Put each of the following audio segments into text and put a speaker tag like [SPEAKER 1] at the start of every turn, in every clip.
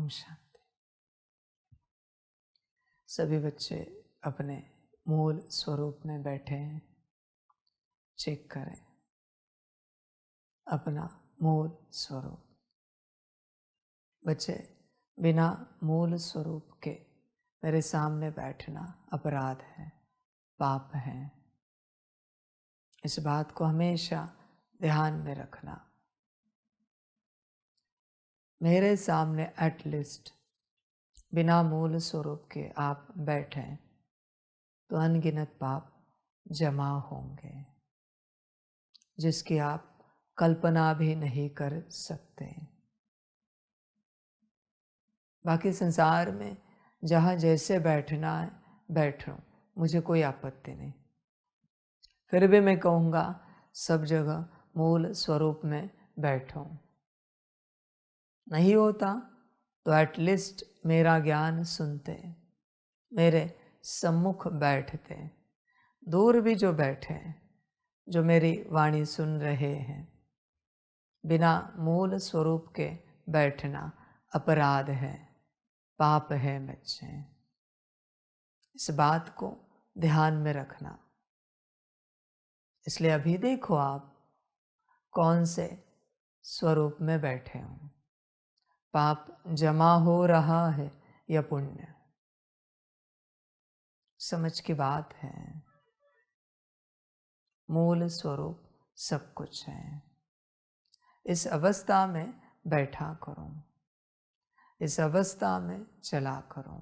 [SPEAKER 1] ओम शांति। सभी बच्चे अपने मूल स्वरूप में बैठे हैं। चेक करें अपना मूल स्वरूप। बच्चे, बिना मूल स्वरूप के मेरे सामने बैठना अपराध है, पाप है। इस बात को हमेशा ध्यान में रखना। मेरे सामने एटलीस्ट बिना मूल स्वरूप के आप बैठें तो अनगिनत पाप जमा होंगे जिसकी आप कल्पना भी नहीं कर सकते। बाकी संसार में जहाँ जैसे बैठना है बैठो, मुझे कोई आपत्ति नहीं। फिर भी मैं कहूँगा सब जगह मूल स्वरूप में बैठो। नहीं होता तो एटलीस्ट मेरा ज्ञान सुनते, मेरे सम्मुख बैठते। दूर भी जो बैठे, जो मेरी वाणी सुन रहे हैं, बिना मूल स्वरूप के बैठना अपराध है, पाप है बच्चे। इस बात को ध्यान में रखना। इसलिए अभी देखो आप कौन से स्वरूप में बैठे हो। पाप जमा हो रहा है या पुण्य? समझ की बात है। मूल स्वरूप सब कुछ है। इस अवस्था में बैठा करो, इस अवस्था में चला करो।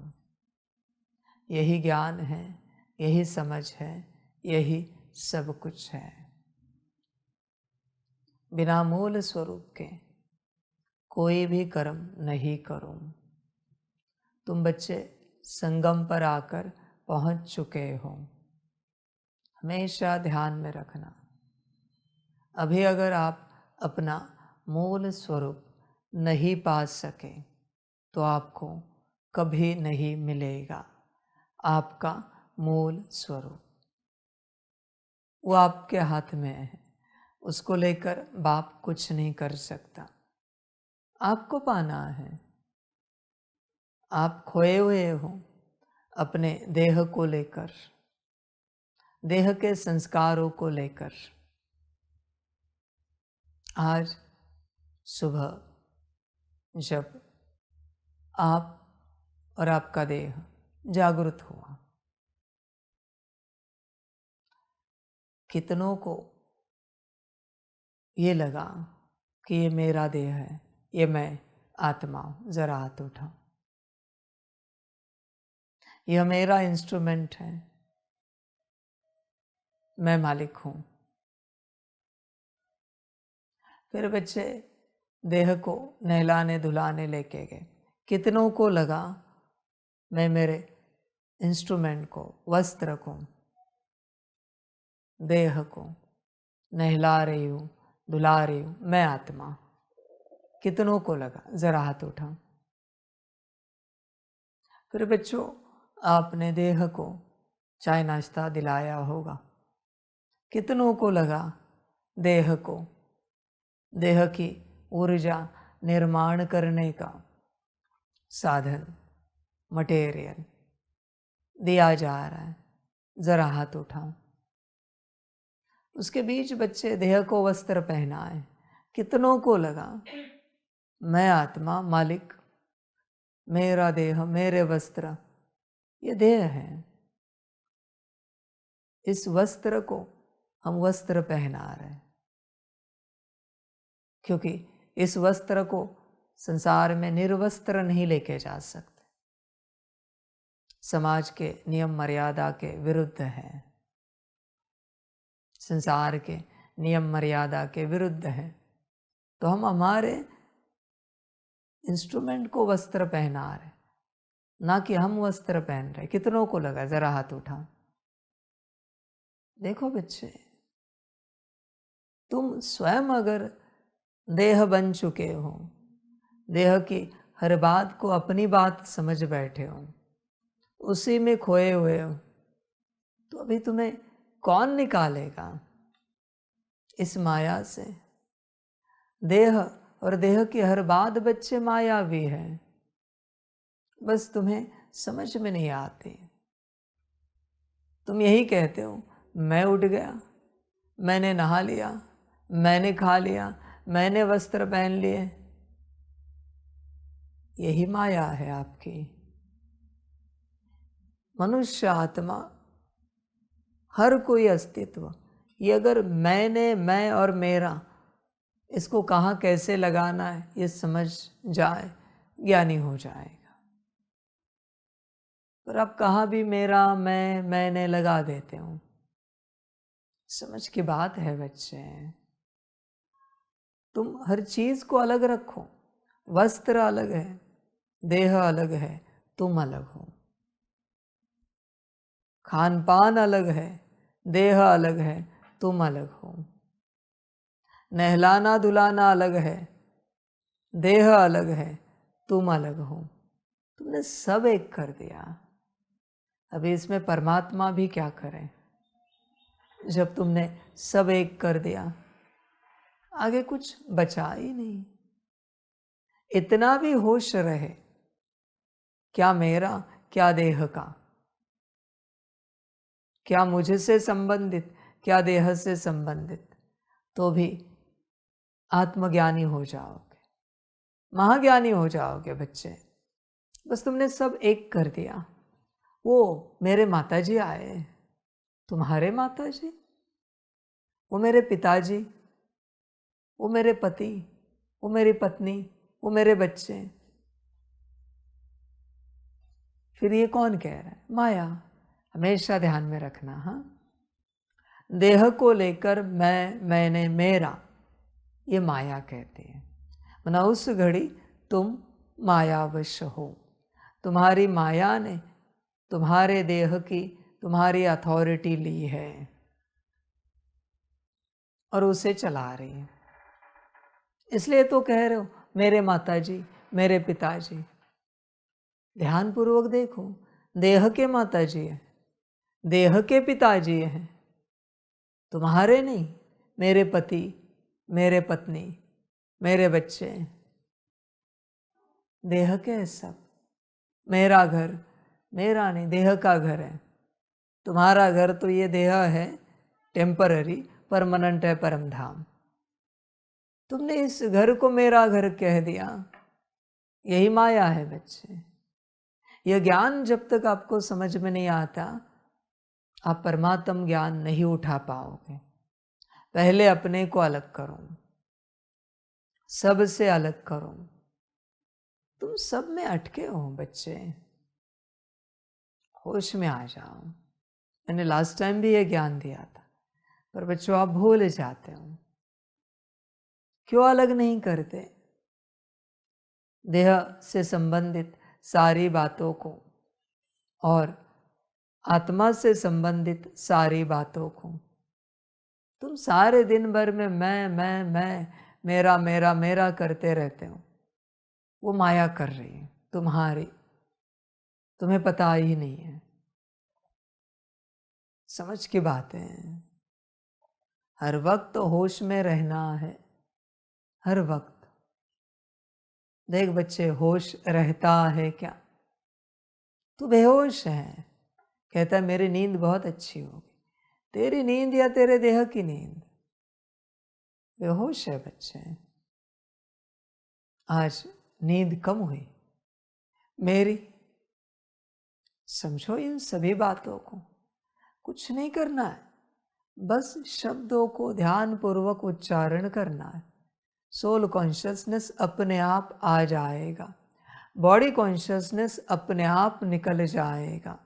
[SPEAKER 1] यही ज्ञान है, यही समझ है, यही सब कुछ है। बिना मूल स्वरूप के कोई भी कर्म नहीं करो। तुम बच्चे संगम पर आकर पहुंच चुके हो। हमेशा ध्यान में रखना। अभी अगर आप अपना मूल स्वरूप नहीं पा सके तो आपको कभी नहीं मिलेगा आपका मूल स्वरूप। वो आपके हाथ में है, उसको लेकर बाप कुछ नहीं कर सकता। आपको पाना है। आप खोए हुए हो अपने देह को लेकर, देह के संस्कारों को लेकर। आज सुबह जब आप और आपका देह जागृत हुआ, कितनों को ये लगा कि ये मेरा देह है, ये मैं आत्मा हूं? जरा हाथ उठाओ। यह मेरा इंस्ट्रूमेंट है, मैं मालिक हूं। फिर बच्चे देह को नहलाने धुलाने लेके गए। कितनों को लगा मैं मेरे इंस्ट्रूमेंट को, वस्त्र को, देह को नहला रही हूं, धुला रही हूं, मैं आत्मा। कितनों को लगा? जरा हाथ उठाओ। फिर बच्चों आपने देह को चाय नाश्ता दिलाया होगा। कितनों को लगा देह को, देह की ऊर्जा निर्माण करने का साधन, मटेरियल दिया जा रहा है? जरा हाथ उठाओ। उसके बीच बच्चे देह को वस्त्र पहनाए। कितनों को लगा मैं आत्मा मालिक, मेरा देह, मेरे वस्त्र, ये देह है। इस वस्त्र को हम वस्त्र पहना रहे हैं क्योंकि इस वस्त्र को संसार में निर्वस्त्र नहीं लेके जा सकते। समाज के नियम मर्यादा के विरुद्ध है, संसार के नियम मर्यादा के विरुद्ध है। तो हम हमारे इंस्ट्रूमेंट को वस्त्र पहना रहे, ना कि हम वस्त्र पहन रहे। कितनों को लगा? जरा हाथ उठाओ। देखो बच्चे, तुम स्वयं अगर देह बन चुके हो, देह की हर बात को अपनी बात समझ बैठे हो, उसी में खोए हुए हो, तो अभी तुम्हें कौन निकालेगा इस माया से? देह और देह की हर बात बच्चे मायावी है। बस तुम्हें समझ में नहीं आती। तुम यही कहते हो, मैं उठ गया, मैंने नहा लिया, मैंने खा लिया, मैंने वस्त्र पहन लिए। यही माया है आपकी। मनुष्य आत्मा, हर कोई अस्तित्व, ये अगर मैंने, मैं और मेरा, इसको कहाँ कैसे लगाना है ये समझ जाए, ज्ञानी हो जाएगा। पर आप कहाँ भी मेरा, मैंने लगा देते हो। समझ की बात है बच्चे, तुम हर चीज को अलग रखो। वस्त्र अलग है, देह अलग है, तुम अलग हो। खान पान अलग है, देह अलग है, तुम अलग हो। नहलाना धुलाना अलग है, देह अलग है, तुम अलग हो। तुमने सब एक कर दिया। अभी इसमें परमात्मा भी क्या करे? जब तुमने सब एक कर दिया, आगे कुछ बचा ही नहीं। इतना भी होश रहे, क्या मेरा, क्या देह का, क्या मुझसे संबंधित, क्या देह से संबंधित, तो भी आत्मज्ञानी हो जाओगे, महाज्ञानी हो जाओगे बच्चे। बस तुमने सब एक कर दिया। वो मेरे माताजी आए, तुम्हारे माताजी, वो मेरे पिताजी, वो मेरे पति, वो मेरी पत्नी, वो मेरे बच्चे। फिर ये कौन कह रहा है? माया। हमेशा ध्यान में रखना। हाँ, देह को लेकर मैंने, मेरा, ये माया कहते हैं। मना उस घड़ी तुम मायावश हो। तुम्हारी माया ने तुम्हारे देह की, तुम्हारी अथॉरिटी ली है और उसे चला रही है। इसलिए तो कह रहे हो मेरे माताजी, मेरे पिताजी। ध्यानपूर्वक देखो, देह के माताजी है, देह के पिताजी हैं, तुम्हारे नहीं। मेरे पति, मेरे पत्नी, मेरे बच्चे, देह के सब। मेरा घर, मेरा नहीं, देह का घर है। तुम्हारा घर तो ये देह है, टेम्पररी, परमानेंट है परम धाम। तुमने इस घर को मेरा घर कह दिया। यही माया है बच्चे। यह ज्ञान जब तक आपको समझ में नहीं आता, आप परमात्म ज्ञान नहीं उठा पाओगे। पहले अपने को अलग करो, सबसे अलग करो। तुम सब में अटके हो बच्चे, होश में आ जाओ। मैंने लास्ट टाइम भी ये ज्ञान दिया था, पर बच्चों आप भूल जाते हो। क्यों अलग नहीं करते? देह से संबंधित सारी बातों को और आत्मा से संबंधित सारी बातों को तुम सारे दिन भर में मैं, मेरा मेरा मेरा करते रहते हो। वो माया कर रही है तुम्हारी, तुम्हें पता ही नहीं है। समझ की बात है। हर वक्त होश में रहना है, हर वक्त। देख बच्चे, होश रहता है क्या? तू बेहोश है, कहता है मेरी नींद बहुत अच्छी होगी। तेरी नींद या तेरे देह की नींद? बेहोश है बच्चे। आज नींद कम हुई मेरी। समझो इन सभी बातों को। कुछ नहीं करना है, बस शब्दों को ध्यान पूर्वक उच्चारण करना है। सोल कॉन्शियसनेस अपने आप आ जाएगा, बॉडी कॉन्शियसनेस अपने आप निकल जाएगा।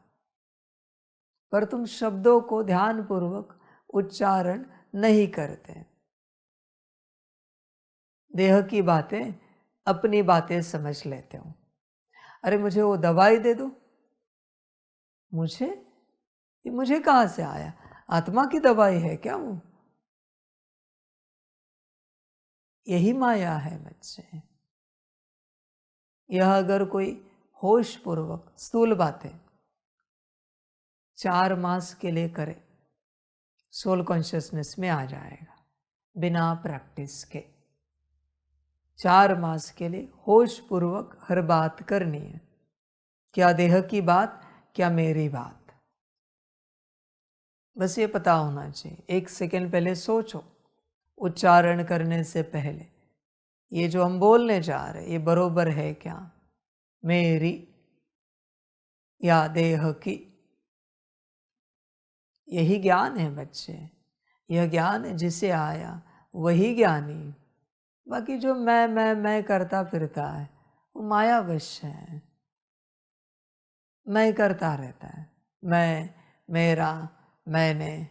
[SPEAKER 1] पर तुम शब्दों को ध्यान पूर्वक उच्चारण नहीं करते। देह की बातें अपनी बातें समझ लेते हो। अरे मुझे वो दवाई दे दो। मुझे? ये मुझे कहाँ से आया? आत्मा की दवाई है क्या वो? यही माया है बच्चे। यह अगर कोई होश पूर्वक स्थूल बातें 4 मास के लिए करे, सोल कॉन्शियसनेस में आ जाएगा बिना प्रैक्टिस के। 4 मास के लिए होश पूर्वक हर बात करनी है। क्या देह की बात, क्या मेरी बात। बस ये पता होना चाहिए। 1 सेकंड पहले सोचो, उच्चारण करने से पहले ये जो हम बोलने जा रहे हैं ये बरोबर है क्या, मेरी या देह की। यही ज्ञान है बच्चे, यह ज्ञान जिसे आया वही ज्ञानी। बाकी जो मैं करता फिरता है वो मायावश है। मैं करता रहता है, मैं, मेरा, मैंने,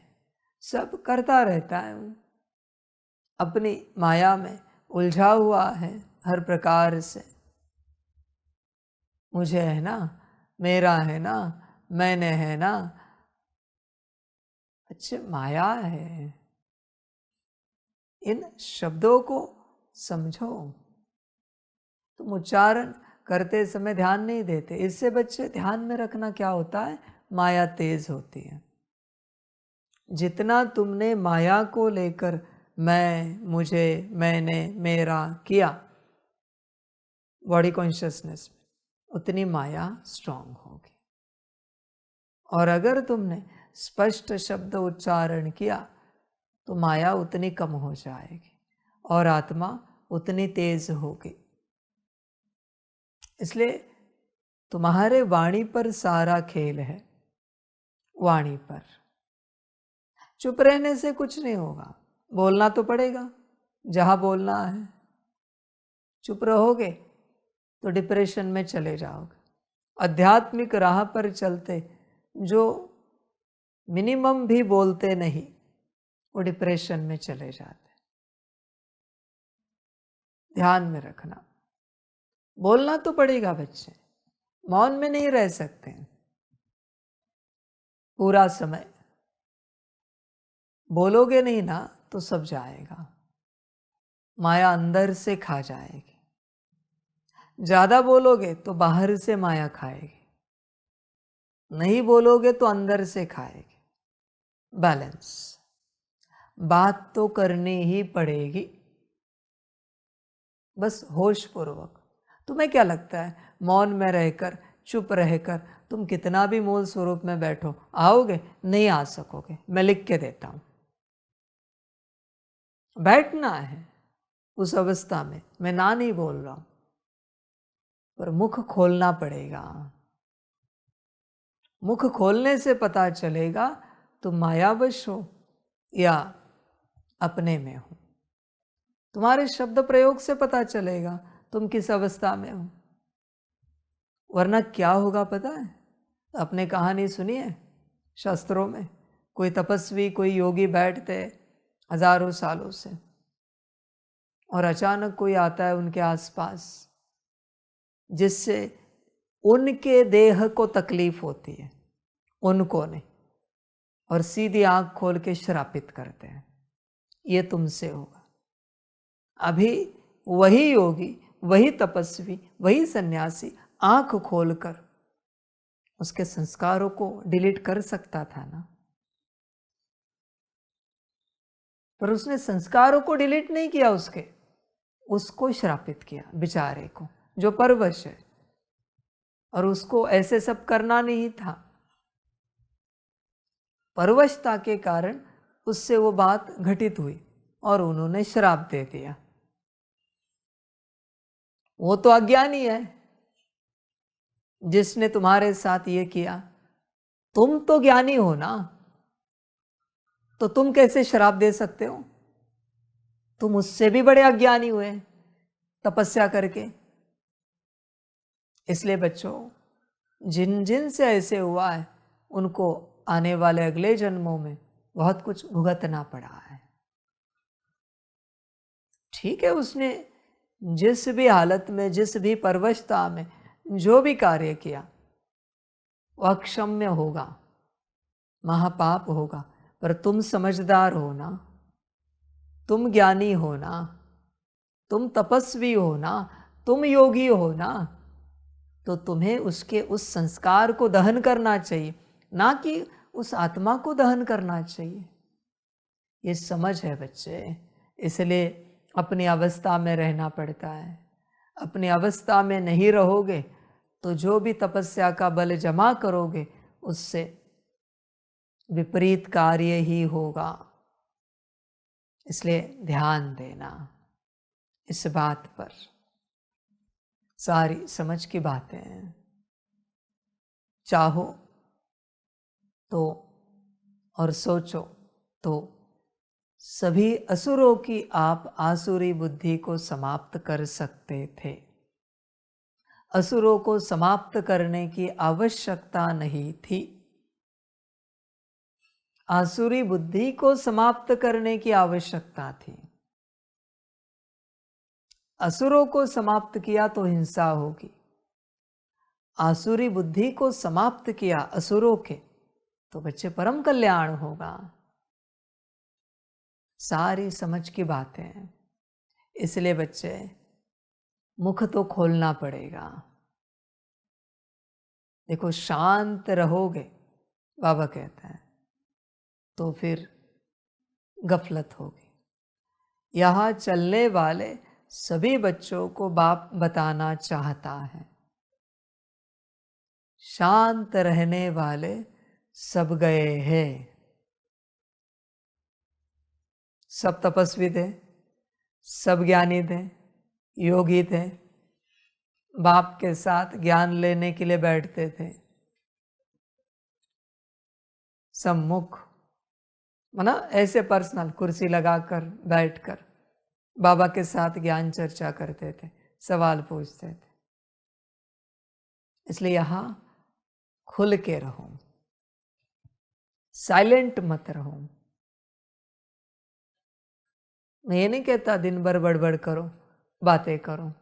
[SPEAKER 1] सब करता रहता है। अपनी माया में उलझा हुआ है हर प्रकार से। मुझे है ना, मेरा है ना, मैंने है ना। अच्छे माया है। इन शब्दों को समझो। तुम उच्चारण करते समय ध्यान नहीं देते। इससे बच्चे ध्यान में रखना क्या होता है, माया तेज होती है। जितना तुमने माया को लेकर मैं, मुझे, मैंने, मेरा किया बॉडी कॉन्शियसनेस में, उतनी माया स्ट्रांग होगी। और अगर तुमने स्पष्ट शब्द उच्चारण किया तो माया उतनी कम हो जाएगी और आत्मा उतनी तेज होगी। इसलिए तुम्हारे वाणी पर सारा खेल है। वाणी पर चुप रहने से कुछ नहीं होगा, बोलना तो पड़ेगा जहां बोलना है। चुप रहोगे तो डिप्रेशन में चले जाओगे। आध्यात्मिक राह पर चलते जो मिनिमम भी बोलते नहीं वो डिप्रेशन में चले जाते। ध्यान में रखना, बोलना तो पड़ेगा बच्चे, मौन में नहीं रह सकते पूरा समय। बोलोगे नहीं ना तो सब जाएगा, माया अंदर से खा जाएगी। ज्यादा बोलोगे तो बाहर से माया खाएगी, नहीं बोलोगे तो अंदर से खाएगी। बैलेंस, बात तो करनी ही पड़ेगी, बस होश पूर्वक। तुम्हें क्या लगता है मौन में रहकर, चुप रहकर तुम कितना भी मूल स्वरूप में बैठो, आओगे? नहीं आ सकोगे। मैं लिख के देता हूं। बैठना है उस अवस्था में, मैं ना नहीं बोल रहा हूं, पर मुख खोलना पड़ेगा। मुख खोलने से पता चलेगा तुम मायावश हो या अपने में हो। तुम्हारे शब्द प्रयोग से पता चलेगा तुम किस अवस्था में हो। वरना क्या होगा पता है? अपने कहानी सुनिए शास्त्रों में, कोई तपस्वी, कोई योगी बैठते हजारों सालों से और अचानक कोई आता है उनके आसपास जिससे उनके देह को तकलीफ होती है, उनको नहीं, और सीधी आंख खोल के श्रापित करते हैं ये तुमसे होगा। अभी वही योगी, वही तपस्वी, वही सन्यासी आंख खोलकर उसके संस्कारों को डिलीट कर सकता था ना, पर उसने संस्कारों को डिलीट नहीं किया, उसको श्रापित किया बेचारे को जो परवश है। और उसको ऐसे सब करना नहीं था, परवशता के कारण उससे वो बात घटित हुई और उन्होंने श्राप दे दिया। वो तो अज्ञानी है जिसने तुम्हारे साथ ये किया। तुम तो ज्ञानी हो ना, तो तुम कैसे श्राप दे सकते हो? तुम उससे भी बड़े अज्ञानी हुए तपस्या करके। इसलिए बच्चों, जिन जिन से ऐसे हुआ है उनको आने वाले अगले जन्मों में बहुत कुछ भुगतना पड़ा है। ठीक है, उसने जिस भी हालत में, जिस भी परवशता में जो भी कार्य किया वो अक्षम्य होगा, महापाप होगा। पर तुम समझदार हो ना, तुम ज्ञानी हो ना, तुम तपस्वी हो ना, तुम योगी हो ना, तो तुम्हें उसके उस संस्कार को दहन करना चाहिए, ना कि उस आत्मा को दहन करना चाहिए। ये समझ है बच्चे, इसलिए अपनी अवस्था में रहना पड़ता है। अपनी अवस्था में नहीं रहोगे तो जो भी तपस्या का बल जमा करोगे उससे विपरीत कार्य ही होगा। इसलिए ध्यान देना इस बात पर। सारी समझ की बातें हैं। चाहो तो और सोचो तो सभी असुरों की आप आसुरी बुद्धि को समाप्त कर सकते थे। असुरों को समाप्त करने की आवश्यकता नहीं थी। आसुरी बुद्धि को समाप्त करने की आवश्यकता थी। असुरों को समाप्त किया तो हिंसा होगी। आसुरी बुद्धि को समाप्त किया असुरों के तो बच्चे परम कल्याण होगा। सारी समझ की बातें हैं। इसलिए बच्चे मुख तो खोलना पड़ेगा। देखो शांत रहोगे बाबा कहता है तो फिर गफलत होगी। यहाँ चलने वाले सभी बच्चों को बाप बताना चाहता है, शांत रहने वाले सब गए हैं। सब तपस्वी थे, सब ज्ञानी थे, योगी थे, बाप के साथ ज्ञान लेने के लिए बैठते थे। सम्मुख माना ऐसे पर्सनल कुर्सी लगाकर बैठकर बाबा के साथ ज्ञान चर्चा करते थे, सवाल पूछते थे। इसलिए यहां खुल के रहो, साइलेंट मत रहो। मैं ये नहीं कहता दिन भर बड़बड़ करो, बातें करो।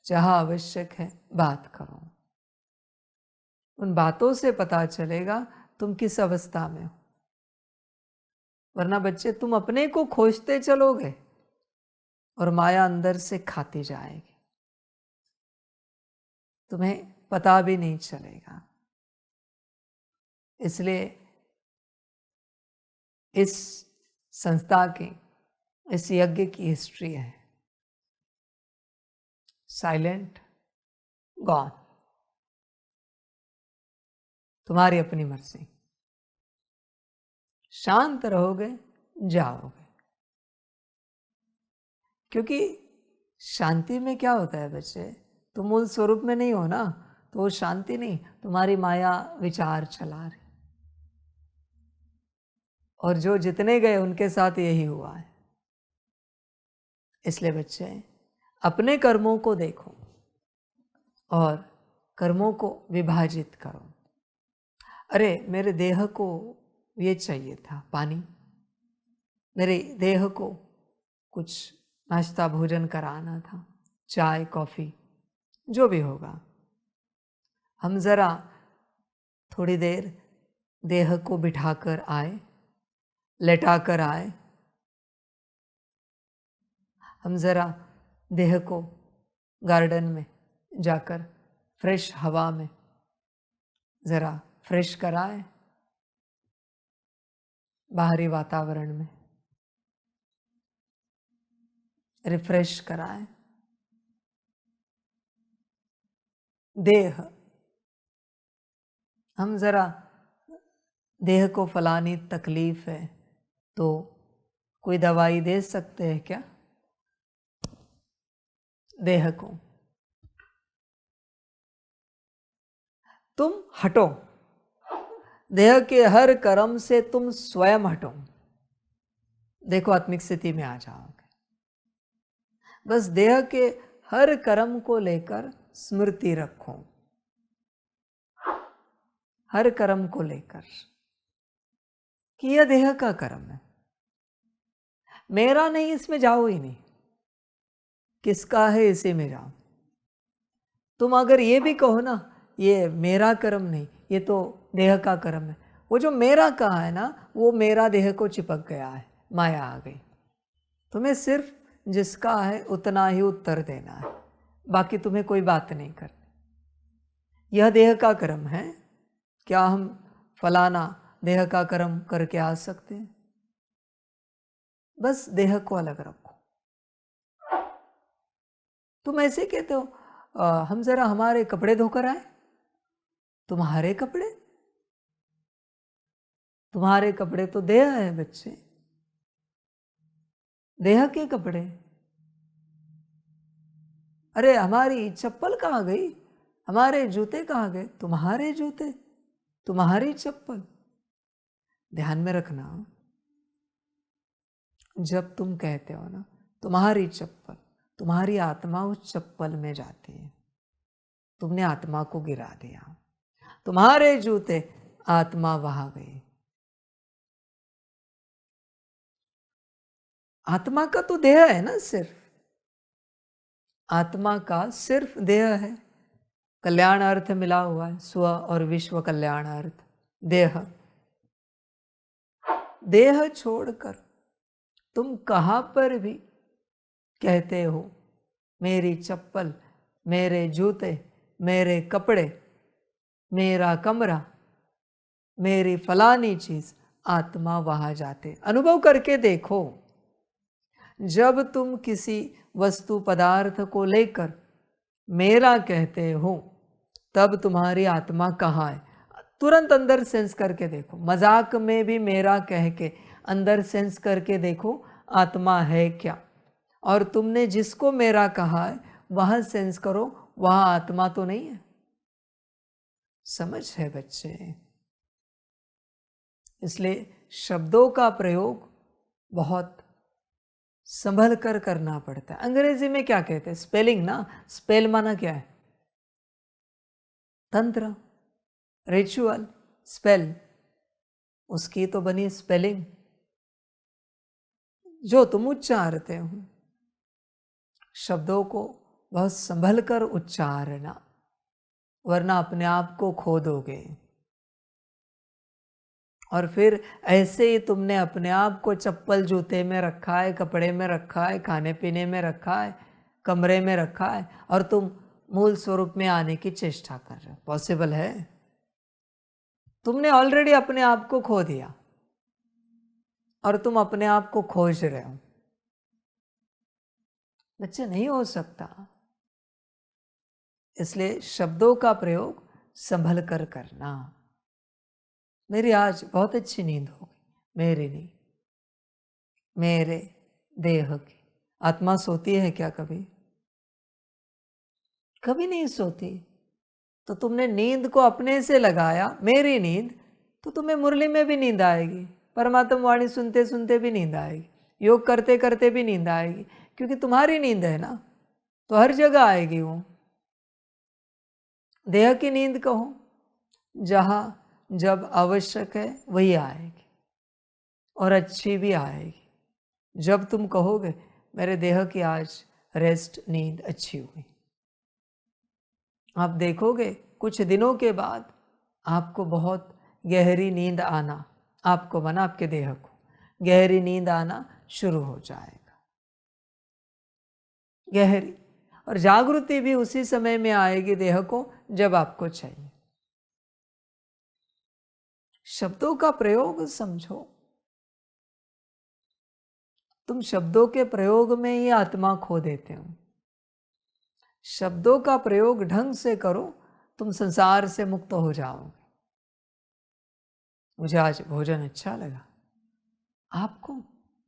[SPEAKER 1] जहां आवश्यक है बात करो। उन बातों से पता चलेगा तुम किस अवस्था में हो। वरना बच्चे तुम अपने को खोजते चलोगे और माया अंदर से खाती जाएगी, तुम्हें पता भी नहीं चलेगा। इसलिए इस संस्था की, इस यज्ञ की हिस्ट्री है साइलेंट गॉन। तुम्हारी अपनी मर्जी। शांत रहोगे जाओगे। क्योंकि शांति में क्या होता है बच्चे, तुम मूल स्वरूप में नहीं हो ना, तो वो शांति नहीं, तुम्हारी माया विचार चला रही। और जो जितने गए उनके साथ यही हुआ है। इसलिए बच्चे अपने कर्मों को देखो और कर्मों को विभाजित करो। अरे मेरे देह को ये चाहिए था पानी, मेरे देह को कुछ नाश्ता भोजन कराना था, चाय कॉफी जो भी होगा। हम जरा थोड़ी देर देह को बिठाकर आए, लेटाकर आए। हम जरा देह को गार्डन में जाकर फ्रेश हवा में जरा फ्रेश कराए, बाहरी वातावरण में रिफ्रेश कराए। देह, हम जरा देह को फलानी तकलीफ है तो कोई दवाई दे सकते हैं क्या देह को? तुम हटो, देह के हर कर्म से तुम स्वयं हटो। देखो आत्मिक स्थिति में आ जाओगे। बस देह के हर कर्म को लेकर स्मृति रखो, हर कर्म को लेकर कि यह देह का कर्म है, मेरा नहीं, इसमें जाओ ही नहीं। किसका है इसी में जाओ। तुम अगर ये भी कहो ना ये मेरा कर्म नहीं, ये तो देह का कर्म है, वो जो मेरा कहा है ना वो मेरा देह को चिपक गया है, माया आ गई। तुम्हें सिर्फ जिसका है उतना ही उत्तर देना है, बाकी तुम्हें कोई बात नहीं करनी। यह देह का कर्म है, क्या हम फलाना देह का कर्म करके आ सकते हैं? बस देह को अलग रखो। तुम ऐसे कहते हो हम जरा हमारे कपड़े धोकर आए। तुम्हारे कपड़े? तुम्हारे कपड़े तो देह है बच्चे, देह के कपड़े। अरे हमारी चप्पल कहाँ गई, हमारे जूते कहाँ गए? तुम्हारे जूते, तुम्हारी चप्पल। ध्यान में रखना, जब तुम कहते हो ना तुम्हारी चप्पल, तुम्हारी आत्मा उस चप्पल में जाती है। तुमने आत्मा को गिरा दिया। तुम्हारे जूते, आत्मा वहां गई। आत्मा का तो देह है ना, सिर्फ आत्मा का सिर्फ देह है। कल्याण अर्थ मिला हुआ है, स्व और विश्व कल्याण अर्थ। देह, देह छोड़कर तुम कहां पर भी कहते हो मेरी चप्पल, मेरे जूते, मेरे कपड़े, मेरा कमरा, मेरी फलानी चीज, आत्मा वहां जाते। अनुभव करके देखो, जब तुम किसी वस्तु पदार्थ को लेकर मेरा कहते हो, तब तुम्हारी आत्मा कहाँ है? तुरंत अंदर सेंस करके देखो। मजाक में भी मेरा कह के अंदर सेंस करके देखो, आत्मा है क्या। और तुमने जिसको मेरा कहा है वहां सेंस करो, वहां आत्मा तो नहीं है। समझ है बच्चे? इसलिए शब्दों का प्रयोग बहुत संभल कर करना पड़ता है। अंग्रेजी में क्या कहते हैं? स्पेलिंग ना। स्पेल माना क्या है? तंत्र, रिचुअल। स्पेल, उसकी तो बनी स्पेलिंग जो तुम उच्चारते हो। शब्दों को बहुत संभल कर उच्चारना, वरना अपने आप को खो दोगे। और फिर ऐसे ही तुमने अपने आप को चप्पल जूते में रखा है, कपड़े में रखा है, खाने पीने में रखा है, कमरे में रखा है, और तुम मूल स्वरूप में आने की चेष्टा कर रहे हो। पॉसिबल है? तुमने ऑलरेडी अपने आप को खो दिया और तुम अपने आप को खोज रहे हो। बच्चे, नहीं हो सकता। इसलिए शब्दों का प्रयोग संभल कर करना। मेरी आज बहुत अच्छी नींद हो गई। मेरी नहीं, मेरे देह की। आत्मा सोती है क्या कभी? कभी नहीं सोती। तो तुमने नींद को अपने से लगाया, मेरी नींद, तो तुम्हें मुरली में भी नींद आएगी, परमात्मा वाणी सुनते सुनते भी नींद आएगी, योग करते करते भी नींद आएगी, क्योंकि तुम्हारी नींद है ना, तो हर जगह आएगी वो। देह की नींद कहो, जहां जब आवश्यक है वही आएगी, और अच्छी भी आएगी। जब तुम कहोगे मेरे देह की आज रेस्ट, नींद अच्छी हुई, आप देखोगे कुछ दिनों के बाद आपको बहुत गहरी नींद आना, आपको बना आपके देह को गहरी नींद आना शुरू हो जाएगा। गहरी और जागृति भी उसी समय में आएगी देह को जब आपको चाहिए। शब्दों का प्रयोग समझो। तुम शब्दों के प्रयोग में ही आत्मा खो देते हो। शब्दों का प्रयोग ढंग से करो, तुम संसार से मुक्त हो जाओगे। मुझे आज भोजन अच्छा लगा। आपको?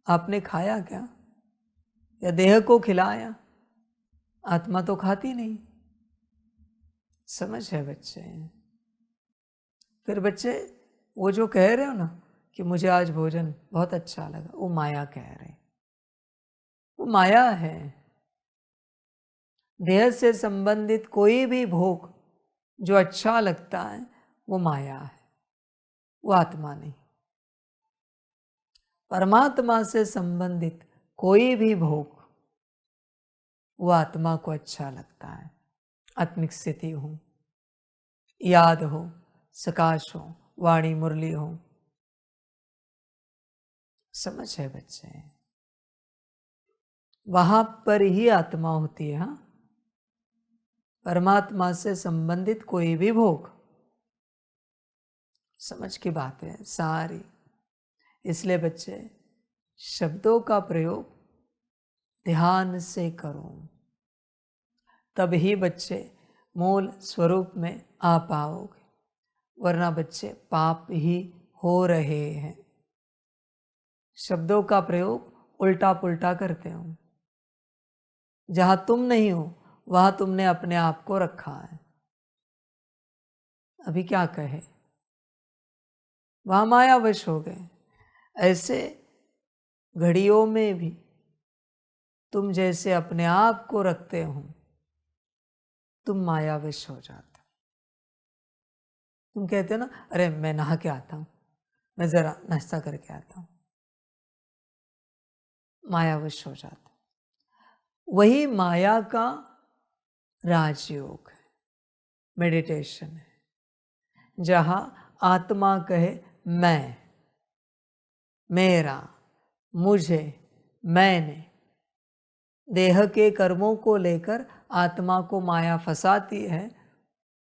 [SPEAKER 1] आपने खाया क्या? या देह को खिलाया? आत्मा तो खाती नहीं। समझ है बच्चे? फिर बच्चे, वो जो कह रहे हो ना कि मुझे आज भोजन बहुत अच्छा लगा, वो माया कह रहे, वो माया है। देह से संबंधित कोई भी भोग जो अच्छा लगता है वो माया है, वो आत्मा नहीं। परमात्मा से संबंधित कोई भी भोग वो आत्मा को अच्छा लगता है। आत्मिक स्थिति हो, याद हो, सकाश हो, वाणी मुरली हो। समझ है बच्चे? वहां पर ही आत्मा होती है। हाँ, परमात्मा से संबंधित कोई भी भोग, समझ की बात है सारी। इसलिए बच्चे, शब्दों का प्रयोग ध्यान से करो। तभी बच्चे मूल स्वरूप में आ पाओगे, वरना बच्चे पाप ही हो रहे हैं। शब्दों का प्रयोग उल्टा पुल्टा करते हो। जहां तुम नहीं हो वहां तुमने अपने आप को रखा है। अभी क्या कहे, वहां मायावश हो गए। ऐसे घड़ियों में भी तुम जैसे अपने आप को रखते हो, तुम मायावश हो जाते हो। तुम कहते हो ना, अरे मैं नहा के आता हूं, मैं जरा नाश्ता करके आता हूं, मायावश हो जाते। वही माया का राजयोग है, मेडिटेशन है, जहां आत्मा कहे मैं, मेरा, मुझे, मैंने। देह के कर्मों को लेकर आत्मा को माया फंसाती है।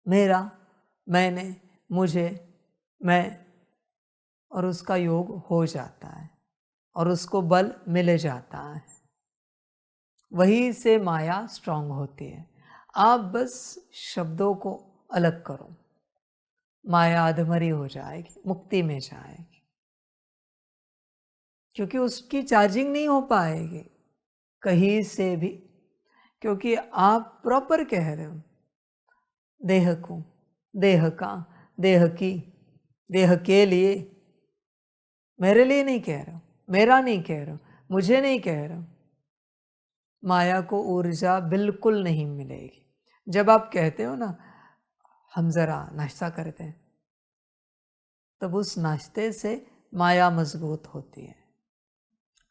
[SPEAKER 1] मेरा, मैंने, मुझे, मैं, और उसका योग हो जाता है और उसको बल मिल जाता है। वही से माया स्ट्रांग होती है। आप बस शब्दों को अलग करो, माया अधमरी हो जाएगी, मुक्ति में जाएगी, क्योंकि उसकी चार्जिंग नहीं हो पाएगी कहीं से भी, क्योंकि आप प्रॉपर कह रहे हो। देह को, देह का, देह की, देह के लिए, मेरे लिए नहीं कह रहा हूं, मेरा नहीं कह रहा हूं, मुझे नहीं कह रहा हूं। माया को ऊर्जा बिल्कुल नहीं मिलेगी। जब आप कहते हो ना, हम जरा नाश्ता करते हैं, तब उस नाश्ते से माया मजबूत होती है।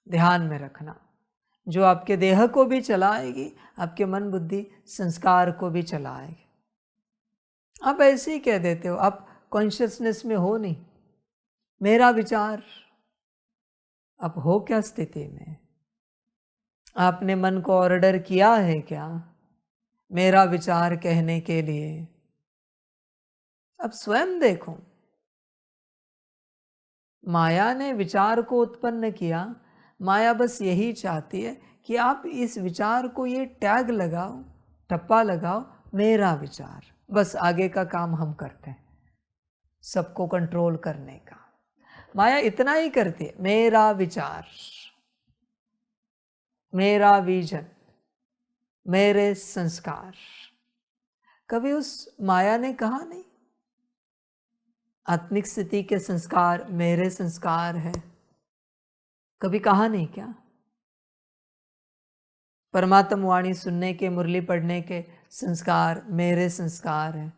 [SPEAKER 1] ध्यान में रखना, जो आपके देह को भी चलाएगी, आपके मन बुद्धि संस्कार को भी चलाएगी। आप ऐसे ही कह देते हो, आप कॉन्शियसनेस में हो नहीं। मेरा विचार, आप हो क्या स्थिति में? आपने मन को ऑर्डर किया है क्या मेरा विचार कहने के लिए? अब स्वयं देखो, माया ने विचार को उत्पन्न किया। माया बस यही चाहती है कि आप इस विचार को ये टैग लगाओ, टप्पा लगाओ, मेरा विचार। बस आगे का काम हम करते हैं, सबको कंट्रोल करने का। माया इतना ही करती है, मेरा विचार, मेरा विजन, मेरे संस्कार। कभी उस माया ने कहा नहीं, आत्मिक स्थिति के संस्कार मेरे संस्कार है? कभी कहा नहीं क्या? परमात्म वाणी सुनने के, मुरली पढ़ने के संस्कार मेरे संस्कार हैं।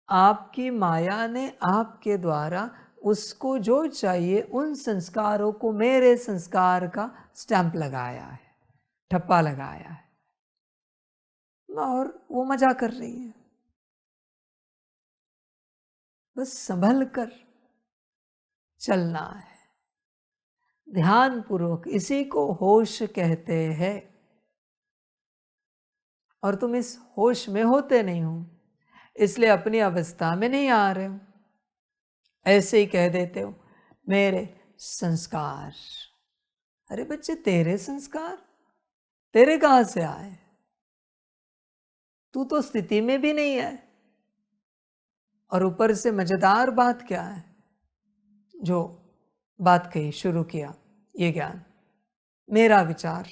[SPEAKER 1] आपकी माया ने आपके द्वारा उसको जो चाहिए उन संस्कारों को मेरे संस्कार का स्टैंप लगाया है, ठप्पा लगाया है, और वो मजा कर रही है। बस संभल कर चलना है, ध्यान पूर्वक। इसी को होश कहते हैं। और तुम इस होश में होते नहीं हो, इसलिए अपनी अवस्था में नहीं आ रहे हो। ऐसे ही कह देते हो, मेरे संस्कार। अरे बच्चे, तेरे संस्कार तेरे कहां से आए? तू तो स्थिति में भी नहीं है। और ऊपर से मजेदार बात क्या है, जो बात कही, शुरू किया ये ज्ञान, मेरा विचार।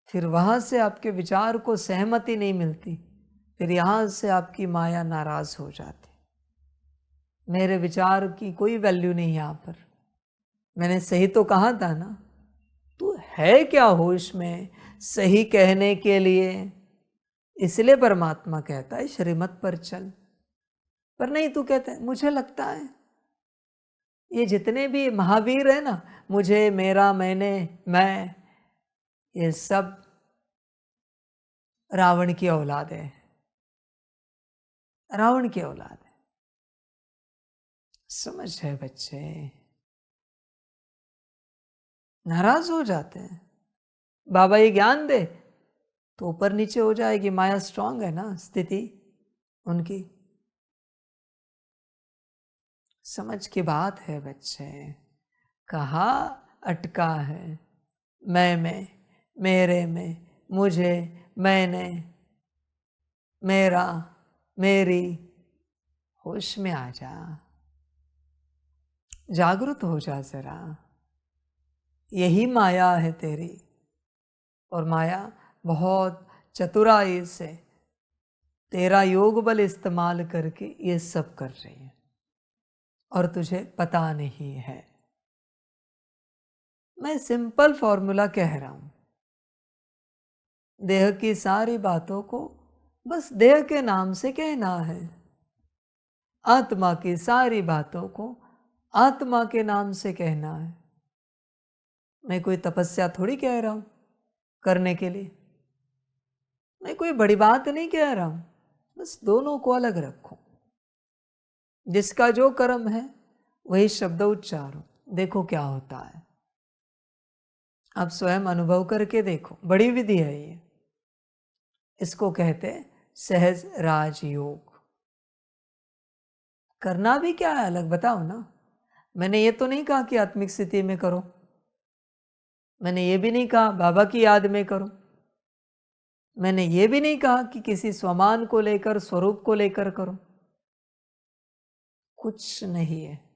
[SPEAKER 1] फिर वहां से आपके विचार को सहमति नहीं मिलती, फिर यहां से आपकी माया नाराज हो जाती। मेरे विचार की कोई वैल्यू नहीं यहां पर। मैंने सही तो कहा था ना, तू है क्या होश में सही कहने के लिए? इसलिए परमात्मा कहता है श्रीमत पर चल। पर नहीं, तू कहता है मुझे लगता है। ये जितने भी महावीर है ना, मुझे, मेरा, मैंने, मैं, ये सब रावण की औलाद है, रावण की औलाद है। समझ है बच्चे? नाराज हो जाते हैं। बाबा ये ज्ञान दे तो ऊपर नीचे हो जाएगी। माया स्ट्रांग है ना, स्थिति उनकी। समझ की बात है बच्चे। कहाँ अटका है मैं में, मेरे में, मुझे, मैंने, मेरा, मेरी, होश में आ जा, जागृत हो जा जरा। यही माया है तेरी, और माया बहुत चतुराई से तेरा योग बल इस्तेमाल करके ये सब कर रही है और तुझे पता नहीं है। मैं सिंपल फॉर्मूला कह रहा हूं, देह की सारी बातों को बस देह के नाम से कहना है, आत्मा की सारी बातों को आत्मा के नाम से कहना है। मैं कोई तपस्या थोड़ी कह रहा हूं करने के लिए, मैं कोई बड़ी बात नहीं कह रहा हूं, बस दोनों को अलग रखो। जिसका जो कर्म है वही शब्द उच्चारो, देखो क्या होता है। आप स्वयं अनुभव करके देखो, बड़ी विधि है ये। इसको कहते सहज राजयोग। करना भी क्या है अलग बताओ ना। मैंने ये तो नहीं कहा कि आत्मिक स्थिति में करो, मैंने ये भी नहीं कहा बाबा की याद में करो, मैंने ये भी नहीं कहा कि किसी स्वमान को लेकर स्वरूप को लेकर करो। कुछ नहीं है,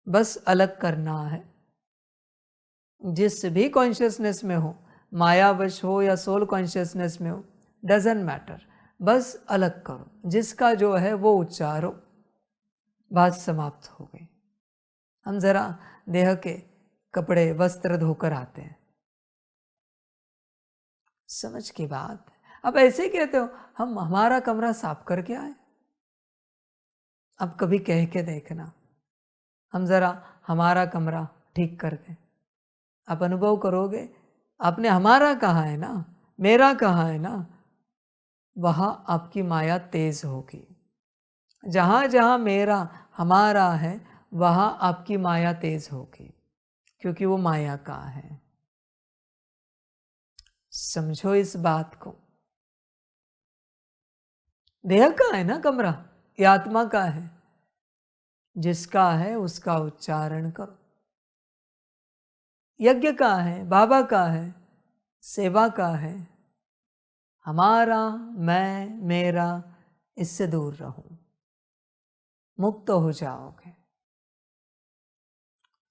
[SPEAKER 1] बस अलग करना है। जिस भी कॉन्शियसनेस में हो, मायावश हो या सोल कॉन्शियसनेस में हो, डजेंट मैटर, बस अलग करो। जिसका जो है वो उच्चारो, बात समाप्त हो गई। हम जरा देह के कपड़े वस्त्र धोकर आते हैं, समझ की बात। अब ऐसे ही कहते हो हम हमारा कमरा साफ करके आए। अब कभी कह के देखना, हम जरा हमारा कमरा ठीक कर दें। आप अनुभव करोगे, आपने हमारा कहा है ना, मेरा कहा है ना, वहां आपकी माया तेज होगी। जहां जहां मेरा हमारा है वहां आपकी माया तेज होगी, क्योंकि वो माया का है। समझो इस बात को। देह का है ना कमरा, ये आत्मा का है। जिसका है उसका उच्चारण करो। यज्ञ का है, बाबा का है, सेवा का है। हमारा, मैं, मेरा, इससे दूर रहो, मुक्त हो जाओगे।